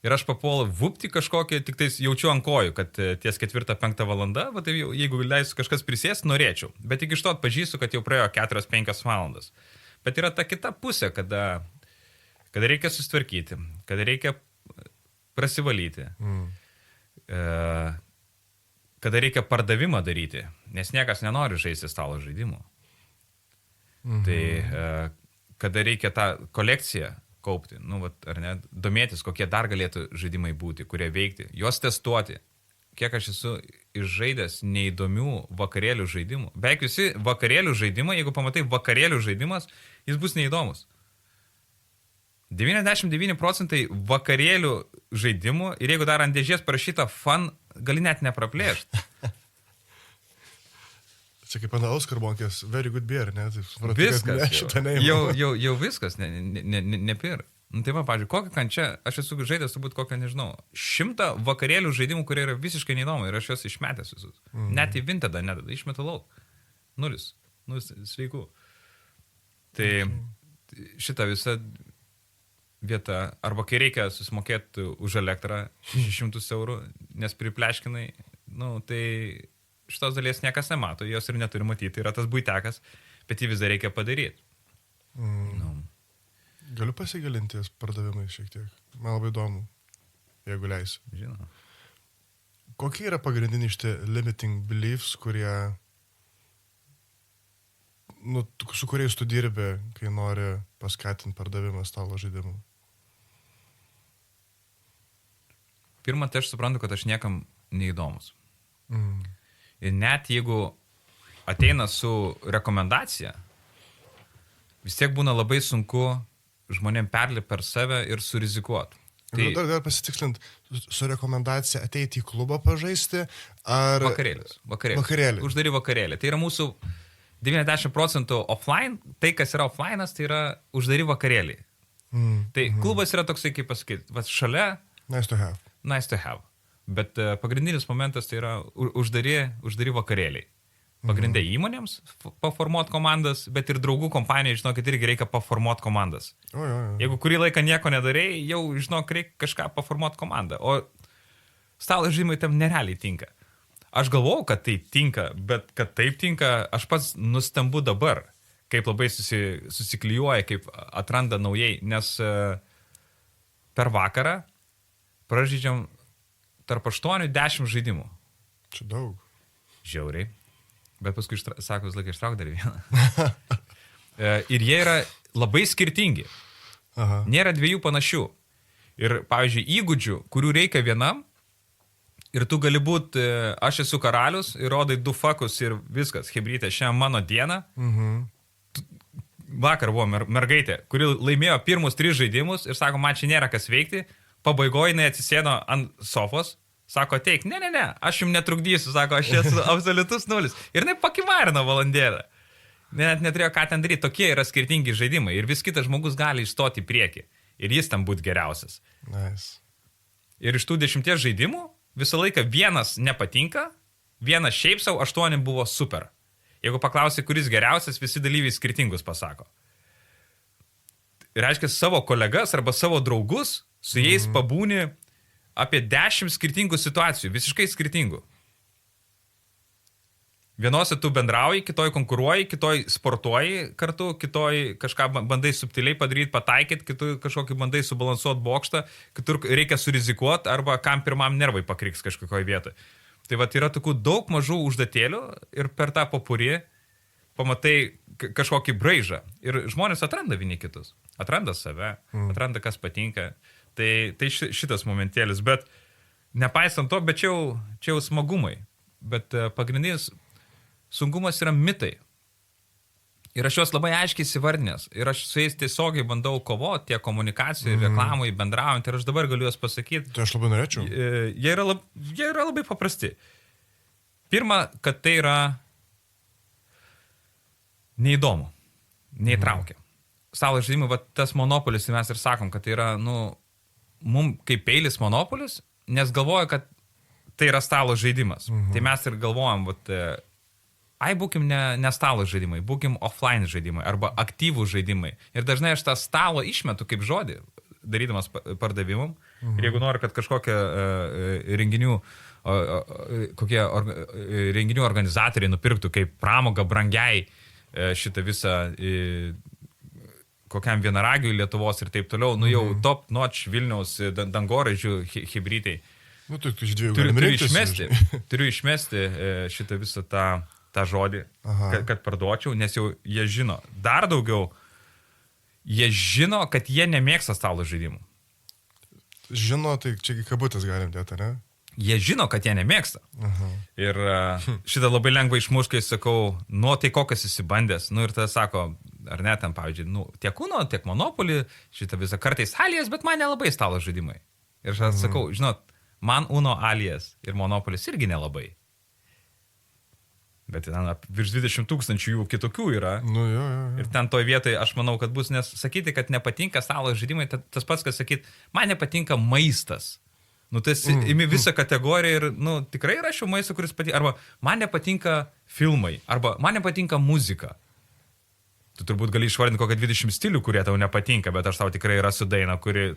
B: ir aš papuolu vupti kažkokią, tik tais jaučiu ant kojų, kad ties 4-5 valanda, va, tai jeigu leisiu kažkas prisės, norėčiau. Bet tik iš to atpažįstu, kad jau praėjo 4-5 valandas. Bet yra ta kita pusė, kada reikia susitvarkyti, kada reikia prasivalyti, kada reikia pardavimą daryti, nes niekas nenori žaisti stalo žaidimų. Tai kada reikia tą kolekciją kaupti, nu, ar ne, domėtis, kokie dar galėtų žaidimai būti, kurie veikti, juos testuoti. Kiek aš esu išžaidęs neįdomių vakarėlių žaidimų. Beveik visi vakarėlių žaidimai, jeigu pamatai vakarėlių žaidimas, jis bus neįdomus. 99% vakarėlių žaidimų ir jeigu dar ant dėžės parašyta fun, gali net nepraplėšti.
A: Čia kaip ant alaus karbonkės, very good beer, ne? Taip,
B: viskas, jau viskas, nepir. Nu, tai va, pavyzdžiui, kokią kančią, aš esu žaidęs turbūt kokią, nežinau, 100 vakarėlių žaidimų, kurie yra visiškai neįdomu ir aš juos išmetęs visus. Net į Vintedą nedada, išmetu lauk. Nulis, sveikų. Tai šita visa vieta, arba kai reikia susimokėti už elektrą 600 eurų, nes pripleškinai, nu, tai šitos dalies niekas nemato, jos ir neturi matyti, yra tas buitekas, bet jį vis dar reikia padaryti.
A: Galiu pasigilinti pardavimai šiek tiek. Man labai įdomu, jeigu leisiu.
B: Žinoma.
A: Kokie yra pagrindiniai šitie limiting beliefs, kurie, nu, su kuriais tu dirbi, kai nori paskatinti pardavimą stalo žaidimų?
B: Pirma, tai aš suprantu, kad aš niekam neįdomus. Ir net jeigu ateina su rekomendacija, vis tiek būna labai sunku žmonėm perlipti per save ir surizikuoti.
A: Tai dar pasitikslint, su rekomendacija ateiti į klubą pažaisti, ar...
B: Vakarėlis. Uždari vakarėlį. Tai yra mūsų 90% offline, tai kas yra offline'as, tai yra uždari vakarėliai. Tai klubas yra toksai, kaip pasakyti, šalia...
A: Nice
B: to have. Bet pagrindinis momentas tai yra uždari vakarėliai. Pagrindai įmonėms paformuoti komandas, bet ir draugų kompanijai, žinokit, irgi reikia paformuoti komandas. Jeigu kurį laiką nieko nedarėjai, jau, žinok, reikia kažką paformuoti komandą. O stalo žaidimai tam nerealiai tinka. Aš galvojau, kad tai tinka, bet kad taip tinka, aš pats nustembu dabar, kaip labai susiklijuoja, kaip atranda naujai, nes per vakarą pražydžiam tarp 8-10 žaidimų.
A: Čia daug.
B: Žiauriai. Bet paskui, sako, vis laiką ištrauk dar vieną. Ir jie yra labai skirtingi. Nėra dviejų panašių. Ir, pavyzdžiui, įgūdžių, kurių reikia vienam, ir tu gali būti, aš esu karalius, ir rodai 2 fakus ir viskas, hebrytė, šiandien mano diena, vakar buvo mergaitė, kuri laimėjo pirmus 3 žaidimus ir sako, man čia nėra kas veikti, pabaigoje jinai atsisėdo ant sofos, sako, ateik, ne, aš jums netrukdysiu, sako, aš esu absoliutus nulis. Ir jinai pakimarino valandėlę. Net neturėjo ką ten daryti, tokie yra skirtingi žaidimai ir vis kitas žmogus gali įstoti į priekį ir jis tam būtų geriausias.
A: Nice.
B: Ir iš tų 10 žaidimų visą laiką vienas nepatinka, vienas šiaip savo, 8 buvo super. Jeigu paklausi, kuris geriausias, visi dalyviai skirtingus pasako. Ir reiškia, savo kolegas arba savo draugus, su jais pabūni apie 10 skirtingų situacijų, visiškai skirtingų. Vienose tu bendrauji, kitoj konkuruoji, kitoj sportuoji kartu, kitoj kažką bandai subtiliai padaryti, pataikyti, kitoj kažkokį bandai subalansuoti bokštą, kitur reikia surizikuoti arba kam pirmam nervai pakriks kažkokioje vietoje. Tai va, yra tokių daug mažų uždatėlių ir per tą popurį pamatai kažkokį braižą. Ir žmonės atranda vieni kitus, atranda save, atranda, kas patinka. Tai šitas momentėlis, bet nepaisant to, bet čia jau smagumai. Bet pagrindinis sunkumas yra mitai. Ir aš juos labai aiškiai įsivardinęs. Ir aš su jais tiesiogiai bandau kovoti tiek komunikacijoje, reklamai, bendraujant. Ir aš dabar galiu juos pasakyti.
A: Tai aš labai norėčiau.
B: Jie yra labai paprasti. Pirma, kad tai yra neįdomu. Neįtraukia. Stalo žaidimai, va tas monopolis, mes ir sakom, kad tai yra, mums kaip peilis monopolis, nes galvoja, kad tai yra stalo žaidimas. Tai mes ir galvojam, būkim ne stalo žaidimai, būkim offline žaidimai arba aktyvų žaidimai. Ir dažnai aš tą stalo išmetu kaip žodį, darydamas pardavimum. Ir jeigu noriu, kad kažkokie renginių organizatoriai nupirktų kaip pramogą brangiai šitą visą kokiam vienaragiui Lietuvos ir taip toliau, jau top notch Vilniaus dangoraižių hibridai. Turiu išmesti šitą visą tą žodį, kad parduočiau, nes jau jie žino. Dar daugiau, jie žino, kad jie nemėgsta stalo žaidimų.
A: Žino, tai čia kabutės galim dėti, ne?
B: Jie žino, kad jie nemėgsta. Ir šitą labai lengvai išmuš, kai sakau, tai kokias įsibandęs. Ir tada sako, ar ne, ten, pavyzdžiui, tiek Uno, tiek Monopoly, šitą visą kartais Alijas, bet man nelabai stalo žaidimai. Ir aš sakau, žinot, man Uno, Alijas ir Monopolis irgi nelabai. Bet ten virš 20 000 jų kitokių yra.
A: Jo.
B: Ir ten toj vietoje aš manau, kad bus, nes sakyti, kad nepatinka stalo žaidimai, tas pats, kas sakyti, man nepatinka maistas. Tai imi visą kategoriją ir, tikrai rašiau maistą, kuris patinka. Arba man nepatinka filmai, arba man nepatinka muzika. Tu turbūt gali išvardinti kokią 20 stilių, kurie tau nepatinka, bet aš tau tikrai rasiu dainą, kuri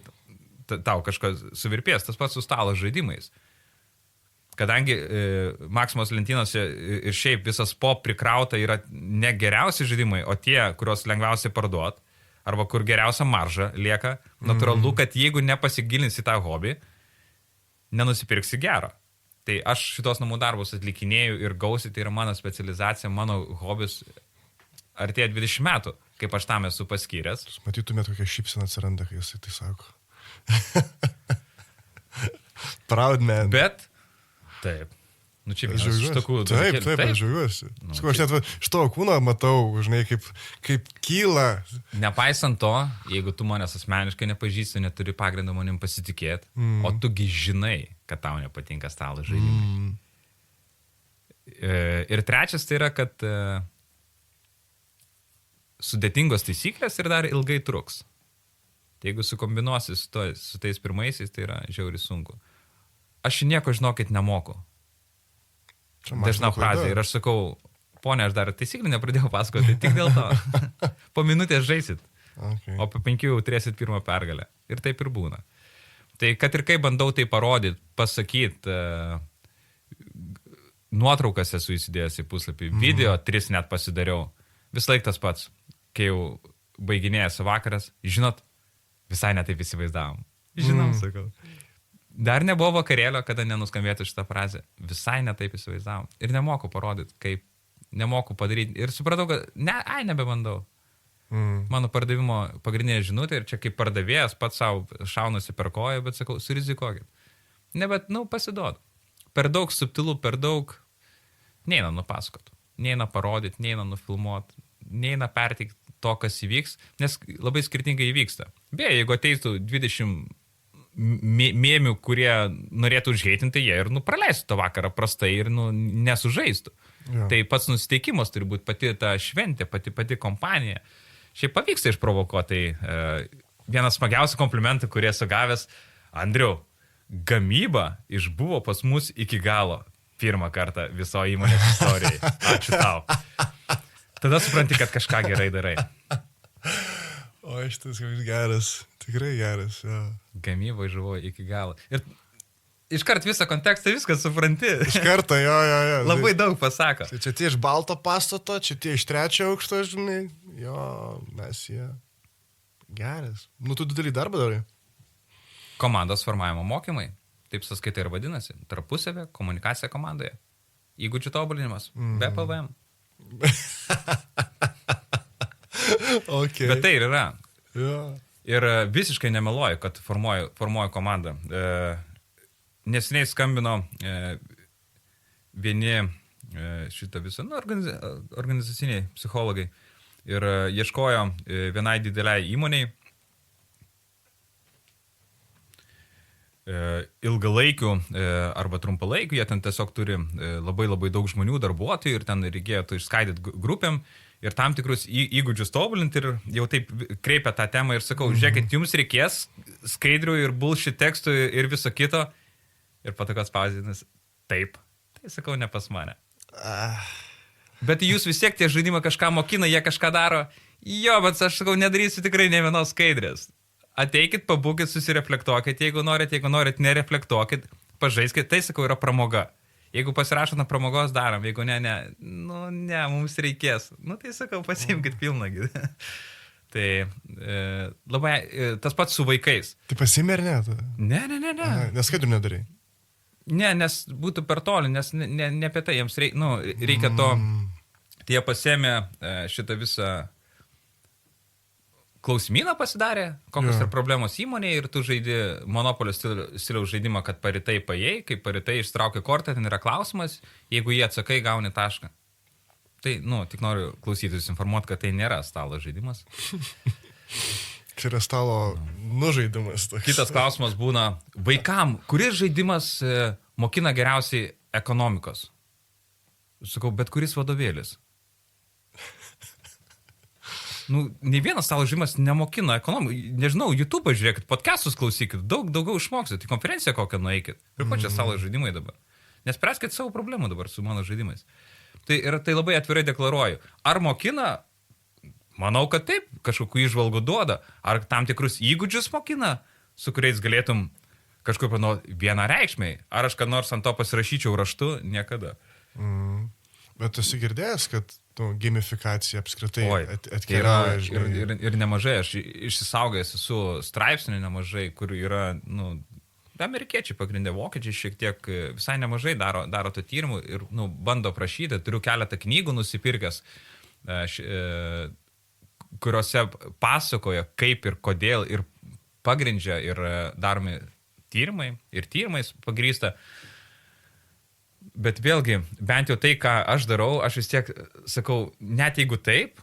B: tau kažkas suvirpės. Tas pats su stalo žaidimais. Kadangi Maksimos lentynose ir šiaip visas pop prikrauta yra ne geriausi žaidimai, o tie, kuriuos lengviausiai parduot, arba kur geriausia marža lieka, natūralu, kad jeigu nepasigilinsi tą hobį, nenusipirksi gero. Tai aš šitos namų darbus atlikinėjau ir gausiai, tai yra mano specializacija, mano hobis artėja 20 metų, kaip aš tam esu paskyręs.
A: Matytumėt, kokia šypsena atsiranda, kai jisai tai sako. Proud man.
B: Bet, taip. Čia vienas iš tokių...
A: Taip, aš žiūriuosi. Aš net iš to kūno matau, žinai, kaip kyla.
B: Nepaisant to, jeigu tu manęs asmeniškai nepažįsti, neturi pagrindo manim pasitikėti, o tugi žinai, kad tau nepatinka stalo žaidimai. Ir trečias tai yra, kad sudėtingos taisyklės ir dar ilgai truks. Tai jeigu sukombinuosi su tais pirmaisiais, tai yra žiauriai sunku. Aš nieko, žinokit, nemoku. Dažna frazė. Ir aš sakau, ponia, aš dar taisyklį nepradėjau pasakoti, tik dėl to. Po minutės žaisit, o po 5 jau turėsit pirmą pergalę. Ir taip ir būna. Tai kad ir kaip bandau tai parodyti, pasakyti, nuotraukas esu įsidėjęs į puslapį, video 3 net pasidariau. Vis laik tas pats, kai jau baiginėjasi vakaras, žinot, visai netaip įsivaizdavom. Žinom, sakau. Dar nebuvo vakarėlio, kada nenuskambėtų šitą frazę. Visai netaip įsivaizdavom. Ir nemoku parodyti, kaip nemoku padaryti. Ir supratau, kad nebebandau. Mano pardavimo pagrindinė žinutė ir čia kaip pardavėjas pats savo šaunusi per koją, bet sakau, surizikuokit. Bet, pasiduodu. Per daug subtilų, per daug neina nupasakot. Neina parodyti, neina nufilmuoti, neina perteikti to, kas įvyks, nes labai skirtingai įvyksta. Beje, jeigu ateitų 20 mėmių, kurie norėtų užheitinti, jie ir praleistų tą vakarą prastai ir nesužaistų. Ja. Tai pats nusiteikimas turi būti pati ta šventė, pati kompanija. Šiaip pavyksta išprovokuoti. Vienas smagiausių komplimentų, kurie esu gavęs, Andriau, gamyba išbuvo pas mus iki galo pirmą kartą viso įmonės istorijai. Ačiū tau. Tada supranti, kad kažką gerai darai.
A: O šitas geras, tikrai geras. Ja.
B: Gamyba išbuvo iki galo. Ir iškart visą kontekstą viską supranti.
A: Iš karto, jo.
B: Labai daug pasako.
A: Čia tie iš balto pastato, čia tie iš 3 aukšto, žinai. Jo, mes jie. Geras. Tu didelį darbą darai.
B: Komandos formavimo mokymai. Taip sąskaita ir vadinasi. Tarpusavė, komunikacija komandoje. Įgūdžių tobulinimas. Be PVM.
A: Okay.
B: Bet tai ir yra.
A: Ja.
B: Ir visiškai nemeluoju, kad formuoju komandą. Neseniai skambino vieni šitą visą, organizaciniai psichologai ir ieškojo vienai dideliai įmoniai ilgalaikių arba trumpalaikių, jie ten tiesiog turi labai daug žmonių, darbuotojų ir ten reikėjo išskaidyti grupėm ir tam tikrus įgūdžius tobulinti ir jau taip kreipia tą temą ir sakau, žiūrėkit, jums reikės skaidrių ir bullshit tekstų ir viso kito ir patokas pauzinis, taip, tai sakau, ne pas mane. Bet jūs vis tiek tie žaidimai kažką mokina, jie kažką daro, jo, bet aš sakau, nedarysiu tikrai ne vienos skaidrės. Ateikit, pabūkit, susireflektuokit, jeigu norit, nereflektuokit, pažaiskit, tai sakau, yra pramoga. Jeigu pasirašot na pramogos darom, jeigu ne, mums reikės. Tai sakau, pasiimkit pilnagį. Tai labai, tas pats su vaikais.
A: Tai pasiimi ar ne?
B: Ne.
A: Nes skaidrų nedarai.
B: Ne, nes būtų per toli, nes ne apie tai, jiems reikia to, tai jie pasėmė šitą visą klausimyną pasidarė, kokios yra problemos įmonėje ir tu žaidi monopolio stiliaus žaidimą, kad paritai paėjai, kai paritai ištraukia kortą, ten yra klausimas, jeigu jie atsakai, gauni tašką. Tai, tik noriu klausytis informuoti, kad tai nėra stalo žaidimas.
A: Čia yra stalo nužaidimas.
B: Kitas klausimas būna, vaikam, kuris žaidimas mokina geriausiai ekonomikos? Sakau, bet kuris vadovėlis? Ne vienas stalo žaidimas nemokina ekonomikos. Nežinau, YouTube žiūrėkit, podcastus klausykit, daugiau išmoksit, į konferenciją kokią nueikit. Ir ko čia stalo žaidimai dabar? Nespręskit savo problemų dabar su mano žaidimais. Tai labai atvirai deklaruoju. Ar mokina? Manau, kad taip, kažkokių įžvalgų duoda. Ar tam tikrus įgūdžius mokina, su kuriais galėtum kažkur vienareikšmiai? Ar aš kad nors ant to pasirašyčiau raštu? Niekada.
A: Bet esi girdėjęs, kad gamifikacija apskritai atkeliauja.
B: Ir nemažai, aš išsisaugęs esu straipsnių nemažai, kur yra, amerikiečiai pagrindė, vokiečiai šiek tiek visai nemažai daro to tyrimų ir bando prašyti. Turiu keletą knygų nusipirkęs, kuriuose pasakoja, kaip ir kodėl ir pagrindžia ir daromi tyrimai ir tyrimais pagrįsta. Bet vėlgi, bent jau tai, ką aš darau, aš vis tiek sakau, net jeigu taip,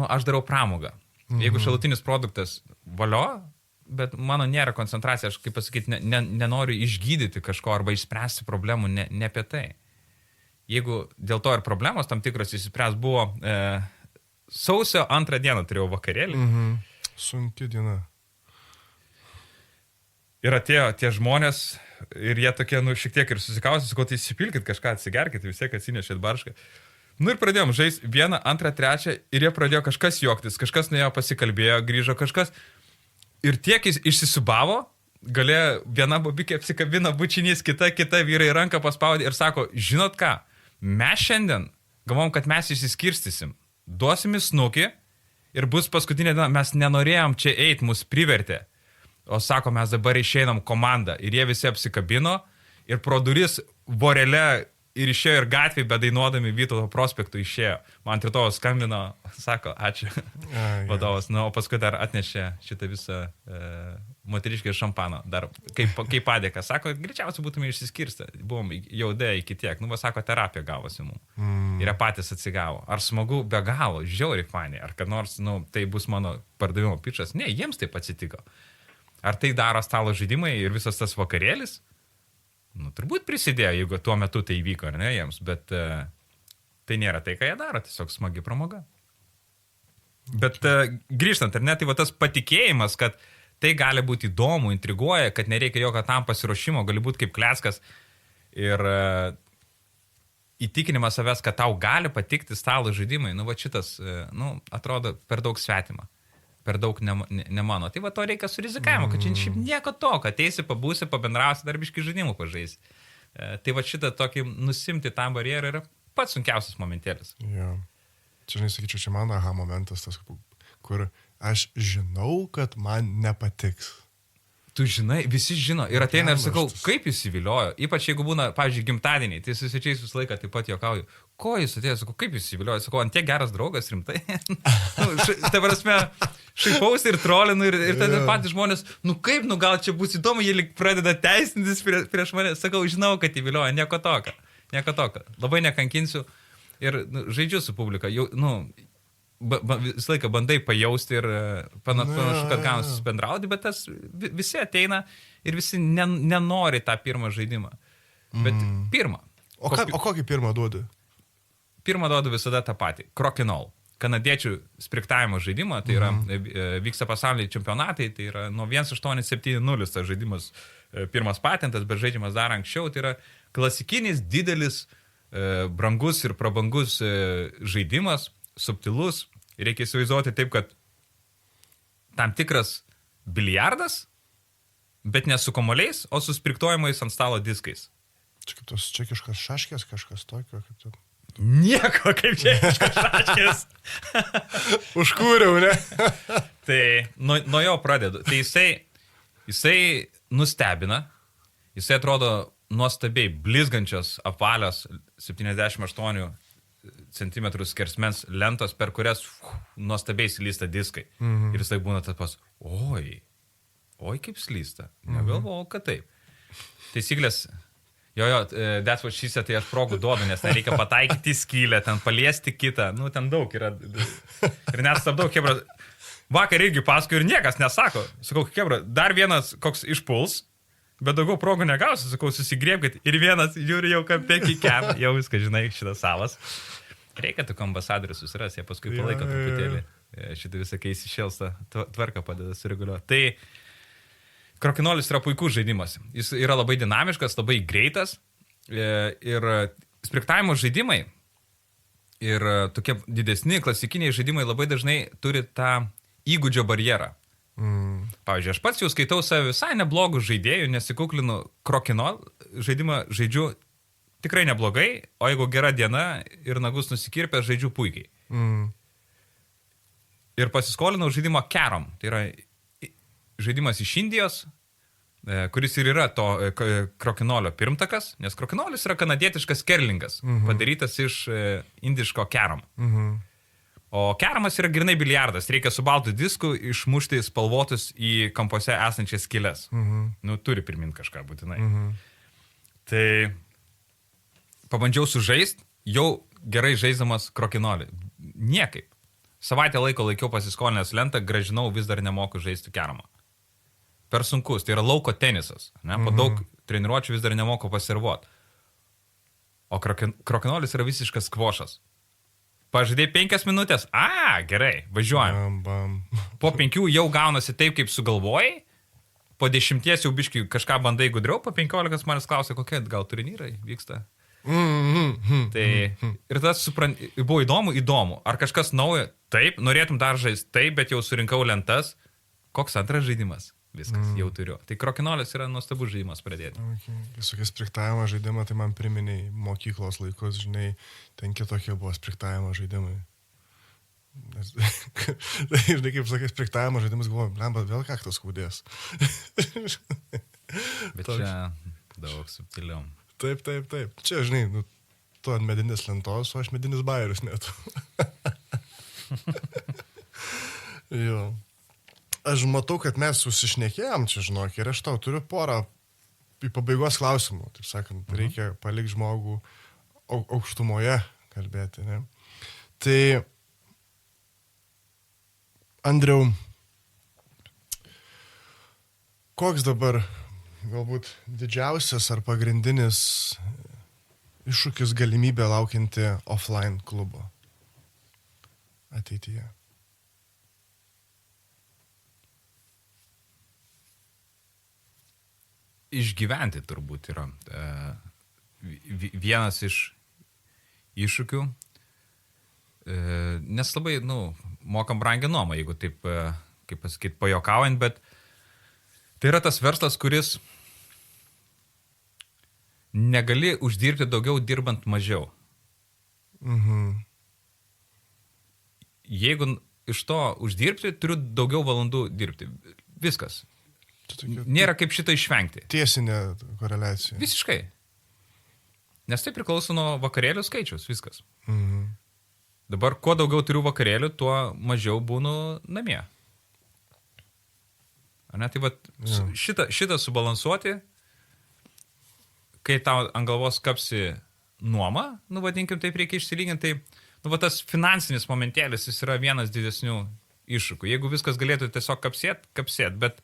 B: aš darau pramogą. Jeigu šalutinis produktas valio, bet mano nėra koncentracija, aš, kaip pasakyti, nenoriu išgydyti kažko arba išspręsti problemų, ne apie tai. Jeigu dėl to ir problemos tam tikros išspręs buvo, sausio 2 dieną turėjau vakarėlį.
A: Sunki diena.
B: Ir atėjo tie žmonės ir jie tokie, šiek tiek ir susikausi, sakau, tai įsipilkit kažką, atsigerkit, vis tiek atsinešėt baršką. Ir pradėjom žaisti 1, 2, 3 ir jie pradėjo kažkas juoktis, kažkas nuėjo pasikalbėjo, grįžo kažkas ir tiek išsisubavo, galėjo viena bobikė apsikabina bučinys, kita vyrai ranką paspaudė ir sako, žinot ką, mes šiandien galvom, kad mes išsiskirstysim, duosim į snukį ir bus paskutinė diena, mes nenorėjom čia eiti, mus privertė. O sako, mes dabar išeinam komandą ir jie visi apsikabino ir pro duris vorele ir išėjo ir gatvėje, bet dainuodami Vytauto prospektų išėjo. Man Tritovas skambino, sako, ačiū vadovas. O paskui dar atnešė šitą visą moteriškė šampano, dar kaip padėka. Sako, greičiausiai būtume išsiskirstę. Buvom jau iki tiek. Nu, va, sako, terapija gavosi mums. Ir jie patys atsigavo. Ar smagu be galo, žiauriai fani, ar kad nors, nu, tai bus mano pardavimo pičas. Ne, jiems taip atsitiko. Ar tai daro stalo žaidimai ir visas tas vakarėlis? Nu, turbūt prisidėjo, jeigu tuo metu tai įvyko, ar ne jiems, bet tai nėra tai, ką jie daro, tiesiog smagi pramoga. Bet grįžtant, ar ne, tai va tas patikėjimas, kad tai gali būti įdomu, intriguoja, kad nereikia jokio tam pasiruošimo, gali būti kaip kleckas ir įtikinimas savęs, kad tau gali patikti stalo žaidimai, nu va šitas, nu, atrodo per daug svetima, per daug ne mano. Tai va to reikia su rizikavimu, kad čia šiaip nieko to, kad ateisi, pabūsi, pabendrausi, darbiški žaidimų pažaisi. Tai va šitą tokį nusimti tą barjerą yra pats sunkiausias momentėlis.
A: Jo. Čia, nesakyčiau, čia mano aha momentas, tas, kur aš žinau, kad man nepatiks.
B: Tu žinai, visi žino. Ir ateina ir sakau, kaip jis įviliojo. Ypač jeigu būna, pavyzdžiui, gimtadieniai, tai su svečiais visą laiką taip pat juokauju. Ko jis atėjo, sakau, kaip jis įviliojo. Sakau, ant tiek geras draugas, rimtai. Ta prasme, šaipausi ir trolinu ir tada patys žmonės, nu kaip, nu gal čia bus įdomu, jie lik pradeda teisintis prieš mane. Sakau, žinau, kad įviliojo, nieko tokio. Labai nekankinsiu. Ir žaidžiu su publika, jau, nu, visą laiką bandai pajausti ir panašu, kad gaunasi susibendrauti, bet tas visi ateina ir visi nenori tą pirmą žaidimą. Bet pirmą.
A: O kokį pirmą duodi?
B: Pirmą duodu visada tą patį. Crokinole. Kanadiečių spriktavimo žaidimą, tai yra, vyksta pasaulyje čempionatai, tai yra nuo 1870 tas žaidimas, pirmas patentas, bet žaidžiamas dar anksčiau, tai yra klasikinis, didelis, brangus ir prabangus žaidimas, subtilus. Reikia įsivaizduoti taip, kad tam tikras biliardas, bet ne su kamuoliais, o su spriktojimais ant stalo diskais.
A: Čia kaip tos čekiškas šaškės, kažkas tokio, kaip ten.
B: Nieko kaip čekiškas šaškės.
A: Užkūriau, ne?
B: Tai nuo jo pradedu. Tai jisai nustebina, jisai atrodo nuostabiai blizgančios apvalios 78 cm skersmens lentos, per kurias nuostabiai slysta diskai. Ir jisai būna tas pas, oi kaip slysta. Negalvojau, kad taip. Taisyklės, that's what she said, tai aš progų duodu, nes nereikia pataikyti skylę, ten paliesti kitą, nu ten daug yra. Ir net stabdau, kebra, vakar irgi paskui ir niekas nesako. Sakau, kebra, dar vienas koks išpuls, bet daugiau progų negausi, sakau, susigriebkit. Ir vienas žiūri jau kampė kikiam, jau viską žinai, šitas salas. Reikia tų ambasadorių susiras, jie paskui palaiko truputėlį. Šitą visą keisi šelstą tvarką padeda sureguliuoti. Tai Crokinolis yra puikus žaidimas. Jis yra labai dinamiškas, labai greitas. Ir spriktavimo žaidimai ir tokie didesni klasikiniai žaidimai labai dažnai turi tą įgūdžio barjerą. Pavyzdžiui, aš pats jau skaitau save visai neblogų žaidėjų, nesikuklinu Crokinole žaidimą, žaidžiu tikrai neblogai, o jeigu gera diena ir nagus nusikirpę, žaidžiu puikiai. Ir pasiskolinau žaidimą Carom, tai yra žaidimas iš Indijos, kuris ir yra to Crokinolio pirmtakas, nes Crokinolis yra kanadietiškas kerlingas, padarytas iš indiško Carom. O Caromas yra grinai biliardas, reikia su baltu disku išmušti spalvotus į kampuose esančias skylės. Nu, turi priminti kažką būtinai. Tai pabandžiau sužaist, jau gerai žaisdamas Crokinolį. Niekaip. Savaitę laiko laikiau pasiskolinęs lentą, gražinau, vis dar nemoku žaisti Caromą. Per sunkus, tai yra lauko tenisas. Ne? Po daug treniruočių vis dar nemoku paservuoti. O Crokinolis yra visiškas skvošas. Pažadėjai 5 minutės. Gerai, važiuojam. Po 5 jau gaunasi taip, kaip sugalvojai. Po 10 jau biškai kažką bandai gudriau. Po 15 manęs klausia, kokie gal turnyrai vyksta. Tai ir tas buvo įdomu. Ar kažkas naujo? Taip, norėtum dar žaisti. Taip, bet jau surinkau lentas. Koks antras žaidimas? Viskas, jau turiu. Tai Crokinolis yra nuostabus žaidimas pradėti.
A: Visokie spriktavimo žaidimą, tai man priminiai mokyklos laikus, žinai, ten kitokie buvo spriktavimo žaidimai. Žinai, kaip sakai, spriktavimo žaidimas, galvoju, blemba, vėl kaktas skaudės.
B: Bet čia daug subtiliau.
A: Taip. Čia, žinai, nu, tu ant medinės lentos, o aš medinis bairius net. Jo. Aš matau, kad mes susišnekėjom čia, žinok, ir aš tau turiu porą į pabaigos klausimų. Taip sakant, reikia palikti žmogų aukštumoje kalbėti, ne? Tai, Andriau, koks dabar galbūt didžiausias ar pagrindinis iššūkis galimybė laukianti offline klubo ateityje?
B: Išgyventi turbūt yra vienas iš iššūkių, nes labai, mokam brangią nuomą, jeigu taip, kaip pasakyti, pajokaujant, bet tai yra tas verslas, kuris negali uždirbti daugiau dirbant mažiau. Jeigu iš to uždirbti, turiu daugiau valandų dirbti. Viskas. Nėra kaip šito išvengti.
A: Tiesinė koreliacija.
B: Visiškai. Nes tai priklauso nuo vakarėlių skaičiaus, viskas. Dabar, kuo daugiau turiu vakarėlių, tuo mažiau būnu namie. Ne, tai vat, šitą subalansuoti, kai tau ant galvos kapsi nuoma, vadinkim, taip reikia išsilyginti, tai tas finansinis momentėlis, jis yra vienas didesnių iššūkių. Jeigu viskas galėtų tiesiog kapsėt, bet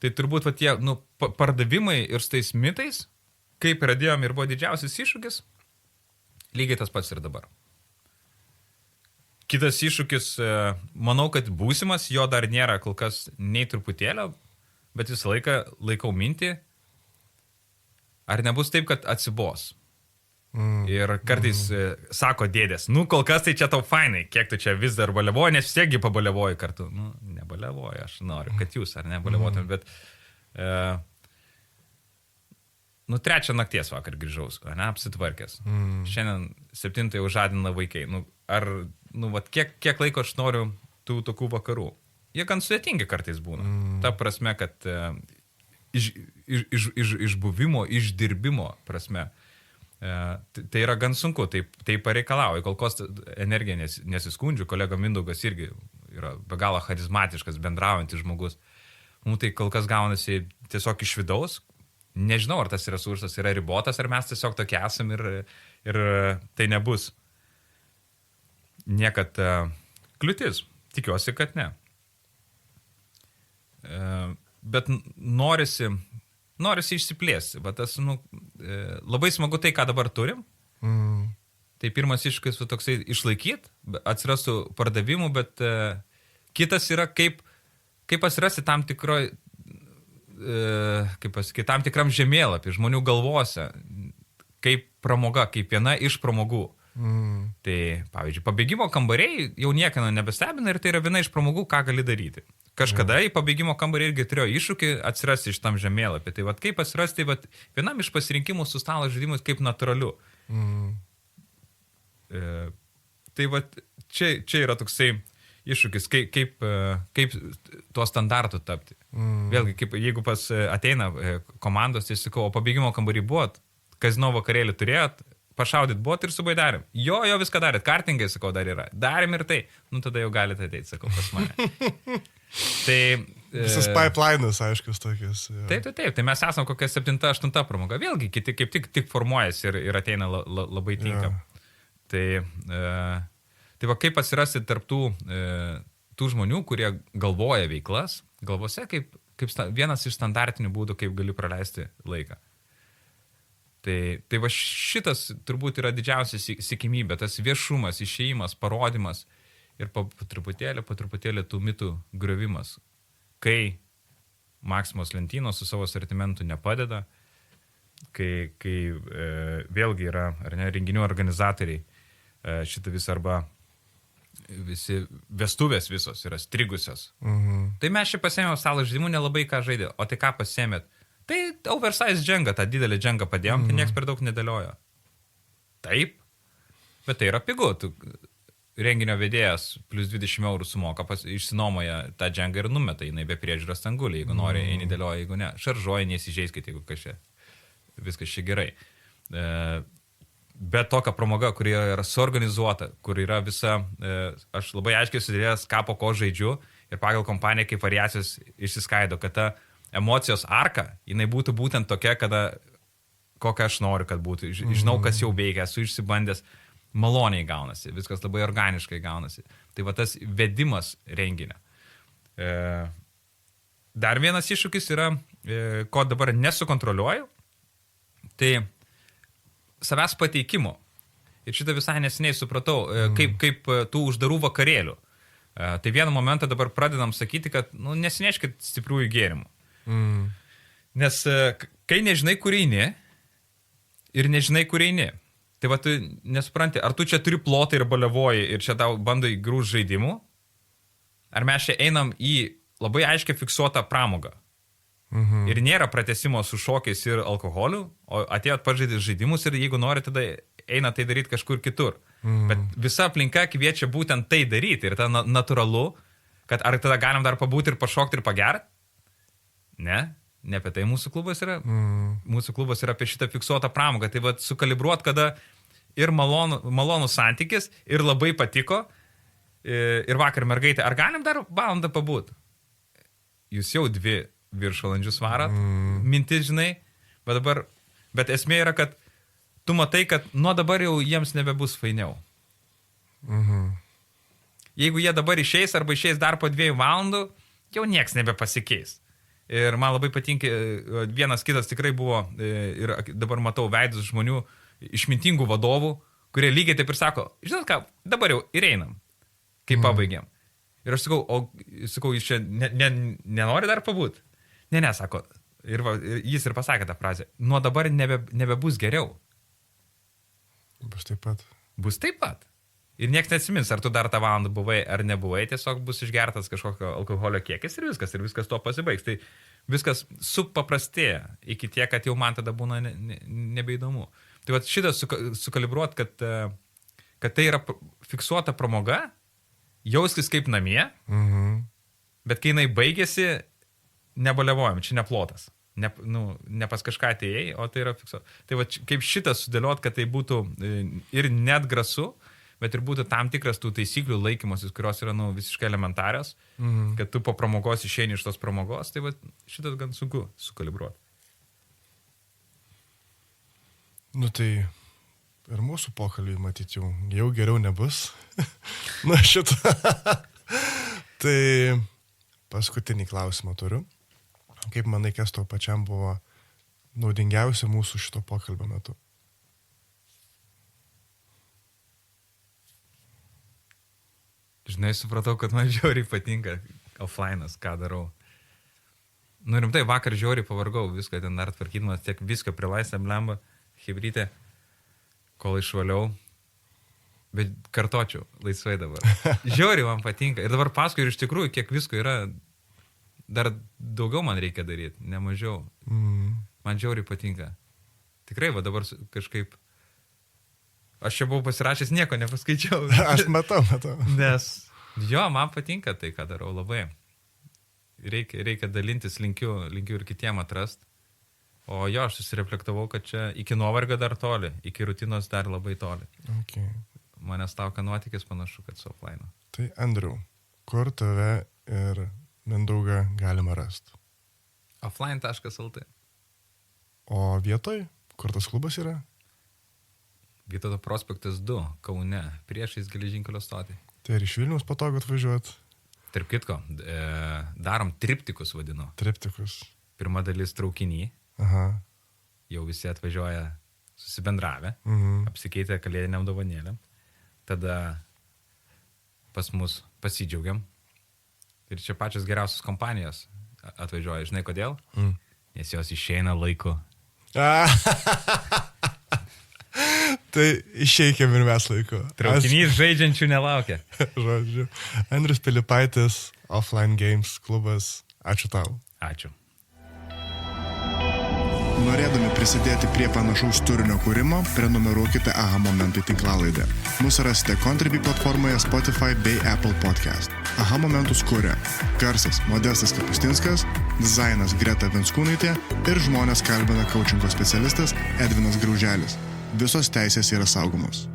B: tai turbūt va, tie pardavimai ir su tais mitais, kai pradėjom ir buvo didžiausias iššūkis, lygiai tas pats ir dabar. Kitas iššūkis, manau, kad būsimas, jo dar nėra kol kas nei truputėlio, bet visą laiką laikau mintį, ar nebus taip, kad atsibos. Ir kartais sako dėdės, kol kas tai čia tau fainai, kiek tu čia vis dar baliavoji, nes vis tiekgi pabaliavoji kartu. Nebaliavoji, aš noriu, kad jūs ar nebaliavotum, bet trečią nakties vakar grįžaus, apsitvarkęs. Šiandien 7 jau žadina vaikai. Kiek laiko aš noriu tų tokių vakarų. Jie gan sudėtingi kartais būna. Ta prasme, kad iš buvimo, išdirbimo prasme, tai yra gan sunku, tai pareikalauja, kol kas energija nesiskundžiu, kolega Mindaugas irgi yra be galo charizmatiškas, bendraujantis žmogus. Mums tai kol kas gaunasi tiesiog iš vidaus, nežinau, ar tas resursas yra ribotas, ar mes tiesiog tokie esam ir tai nebus niekad kliūtis. Tikiuosi, kad ne. Bet norisi išsiplėsti. Labai smagu tai, ką dabar turim. Tai pirmas iššūkis toksai išlaikyti, atsirastų pardavimų, bet kitas yra kaip atsirasti tam tikroj, tam tikram žemėlapį žmonių galvose, kaip pramoga, kaip viena iš pramogų. Tai, pavyzdžiui, pabėgimo kambariai jau niekino nebestebina ir tai yra viena iš pramogų, ką gali daryti. Kažkada į pabėgimo kambarį irgi turėjo iššūkį atsirasti iš tam žemėlapį. Tai kaip atsirasti vienam iš pasirinkimų su stalo žaidimus kaip natūraliu. Tai čia yra toksai iššūkis, kaip tuo standartu tapti. Vėlgi, jeigu pas ateina komandos, tai sakau, o pabėgimo kambarį buvot, kazino vakarėlį turėjot, pašaudyt buvot ir subai darėm. Jo, viską darėt, kartingai, sakau, dar yra. Darėm ir tai. Tada jau galite ateiti, sakau, pas mane.
A: Visas pipelinas, aiškus, tokias.
B: Taip. Tai mes esam kokia 7-8 pramoga. Vėlgi, kiti kaip tik formuojasi ir ateina labai tinkam. Tai kaip atsirasti tarp tų žmonių, kurie galvoja veiklas, galvose kaip vienas iš standartinių būdų, kaip gali praleisti laiką. Tai šitas turbūt yra didžiausia siekiamybė, tas viešumas, išėjimas, parodimas ir po truputėlį tų mitų griovimas. Kai Maksimos lentynos su savo sortimentu nepadeda, kai vėlgi yra renginių organizatoriai šitą visą arba visi vestuvės visos yra strigusios. Tai mes čia pasėmėm stalo žaidimų nelabai ką žaidė. O tai ką pasėmėt? Tai oversize džengą, tą didelį džengą padėjom, tai nieks per daug nedėliojo. Taip, bet tai yra pigu. Tu renginio vedėjas plus 20 eurų sumoka, išsinomoja tą džengą ir numeta, jinai be priežiūros tangulį, jeigu nori, eini dėlioja, jeigu ne. Šaržuoja, nesižeiskite, jeigu kažkai viskas čia gerai. bet tokia pramoga, kuri yra suorganizuota, kur yra visa, aš labai aiškiai sudėjęs, ką po ko žaidžiu ir pagal kompaniją kaip variacijos išsiskaido, kad ta emocijos arka, jinai būtų būtent tokia, kada kokią aš noriu, kad būtų. Žinau, kas jau veikia, esu išsibandęs, maloniai gaunasi, viskas labai organiškai gaunasi. Tai va tas vedimas renginio. Dar vienas iššūkis yra, ko dabar nesukontroliuoju, tai savęs pateikimo. Ir šitą visai neseniai supratau, kaip tų uždarų vakarėlių. Tai vieną momentą dabar pradedam sakyti, kad nesineškit stipriųjų gėrimų. Nes kai nežinai, kur eini ir nežinai, kur eini, tai va tu nesupranti, ar tu čia turi plotą ir balevoji ir čia tau bando įgrūs žaidimų, ar mes čia einam į labai aiškiai fiksuotą pramogą. Ir nėra pratęsimo su šokiais ir alkoholiu, o atėjot pažaidyti žaidimus ir jeigu nori, tada eina tai daryti kažkur kitur. Bet visa aplinka kviečia būtent tai daryti ir tai natūralu, kad ar tada galim dar pabūti ir pašokti ir pagerti? Ne apie tai mūsų klubas yra. Mūsų klubas yra apie šitą fiksuotą pramogą. Tai va sukalibruot, kada ir malonų santykis, ir labai patiko, ir vakar mergaitė, ar galim dar valandą pabūti? Jūs jau 2 viršvalandžius varat, mintis, žinai, bet esmė yra, kad tu matai, kad nuo dabar jau jiems nebebus fainiau. Jeigu jie dabar išeis arba išeis dar po 2 valandų, jau nieks nebepasikeis. Ir man labai patinka, vienas kitas tikrai buvo, ir dabar matau veidus žmonių, išmintingų vadovų, kurie lygiai taip ir sako, žinot ką, dabar jau ir einam, kai pabaigėm. Ir aš sakau, jūs čia nenori dar pabūt? Ne, sako, ir jis ir pasakė tą frazę, nuo dabar nebebus geriau.
A: Bus taip pat.
B: Bus taip pat. Ir nieks neatsimins, ar tu dar tą valandą buvai ar nebuvai, tiesiog bus išgertas kažkokio alkoholio kiekis ir viskas tuo pasibaigs. Tai viskas supaprastėja iki tiek, kad jau man tada būna nebeįdomu. Tai va šitą sukalibruot, kad tai yra fiksuota pramoga, jauskis kaip namie, bet kai jinai baigėsi, nebaliavojam, čia neplotas. Ne pas kažką atėjai, o tai yra fiksuota. Tai va kaip šitą sudėliot, kad tai būtų ir net grasu, bet ir būtų tam tikras tų taisyklių laikymasis, kurios yra visiškai elementarios, kad tu po pramogos išeini iš tos pramogos, tai va šitas gan sunku sukalibruoti.
A: Tai ir mūsų pokalbį matyti jau geriau nebus. Šitą. Tai paskutinį klausimą turiu. Kaip manai, kas to pačiam buvo naudingiausia mūsų šito pokalbio metu?
B: Žinai, supratau, kad man žiauriai patinka offline'as, ką darau. Rimtai, vakar žiauriai pavargau, viską ten dar tvarkydamas, tiek viską prilaisėm lemba, hibrytė, kol išvaliau. Bet kartočiau, laisvai dabar. Žiauriai man patinka. Ir dabar paskui ir iš tikrųjų, kiek visko yra, dar daugiau man reikia daryti, ne mažiau. Man žiauriai patinka. Tikrai, va dabar kažkaip... Aš čia buvau pasirašęs, nieko nepaskaičiau.
A: Aš matau.
B: Nes, man patinka tai, ką darau labai. Reikia dalintis, linkiu ir kitiem atrast. O aš susireflektavau, kad čia iki nuovargio dar toli, iki rutinos dar labai toli.
A: Okay.
B: Manęs tauka nuotykis panašu, kad su offline.
A: Tai Andriau, kur tave ir Mindaugą galima rasti?
B: Offline.lt.
A: O vietoj, kur tas klubas yra?
B: Vytauto prospektas 2, Kaune, priešais geležinkelio stotį.
A: Tai ir iš Vilniaus patogu atvažiuoti?
B: Tarp kitko, darom triptikus vadinu.
A: Triptikus.
B: Pirma dalis traukinį.
A: Aha.
B: Jau visi atvažiuoja susibendravę, apsikeitę kalėdiniam dovanėlėm. Tada pas mus pasidžiaugiam. Ir čia pačios geriausios kompanijos atvažiuoja. Žinai kodėl? Nes jos išeina laiku.
A: Tai išeikėm ir mes laiku.
B: Traukinys žaidžiančių nelaukia.
A: Žodžiu. Andrius Pilipaitis, Offline Games klubas. Ačiū tau.
B: Ačiū.
A: Norėdami prisidėti prie panašaus turinio kūrimo, prenumeruokite Aha Momentai tinklalaidę. Mūsų rasite Contribui platformoje Spotify bei Apple Podcast. Aha Momentus kuria garsas Modestas Kapustinskas, dizainas Greta Venskūnaitė ir žmonės kalbina coachingo specialistas Edvinas Grauželis.
C: visos teisės yra saugomos.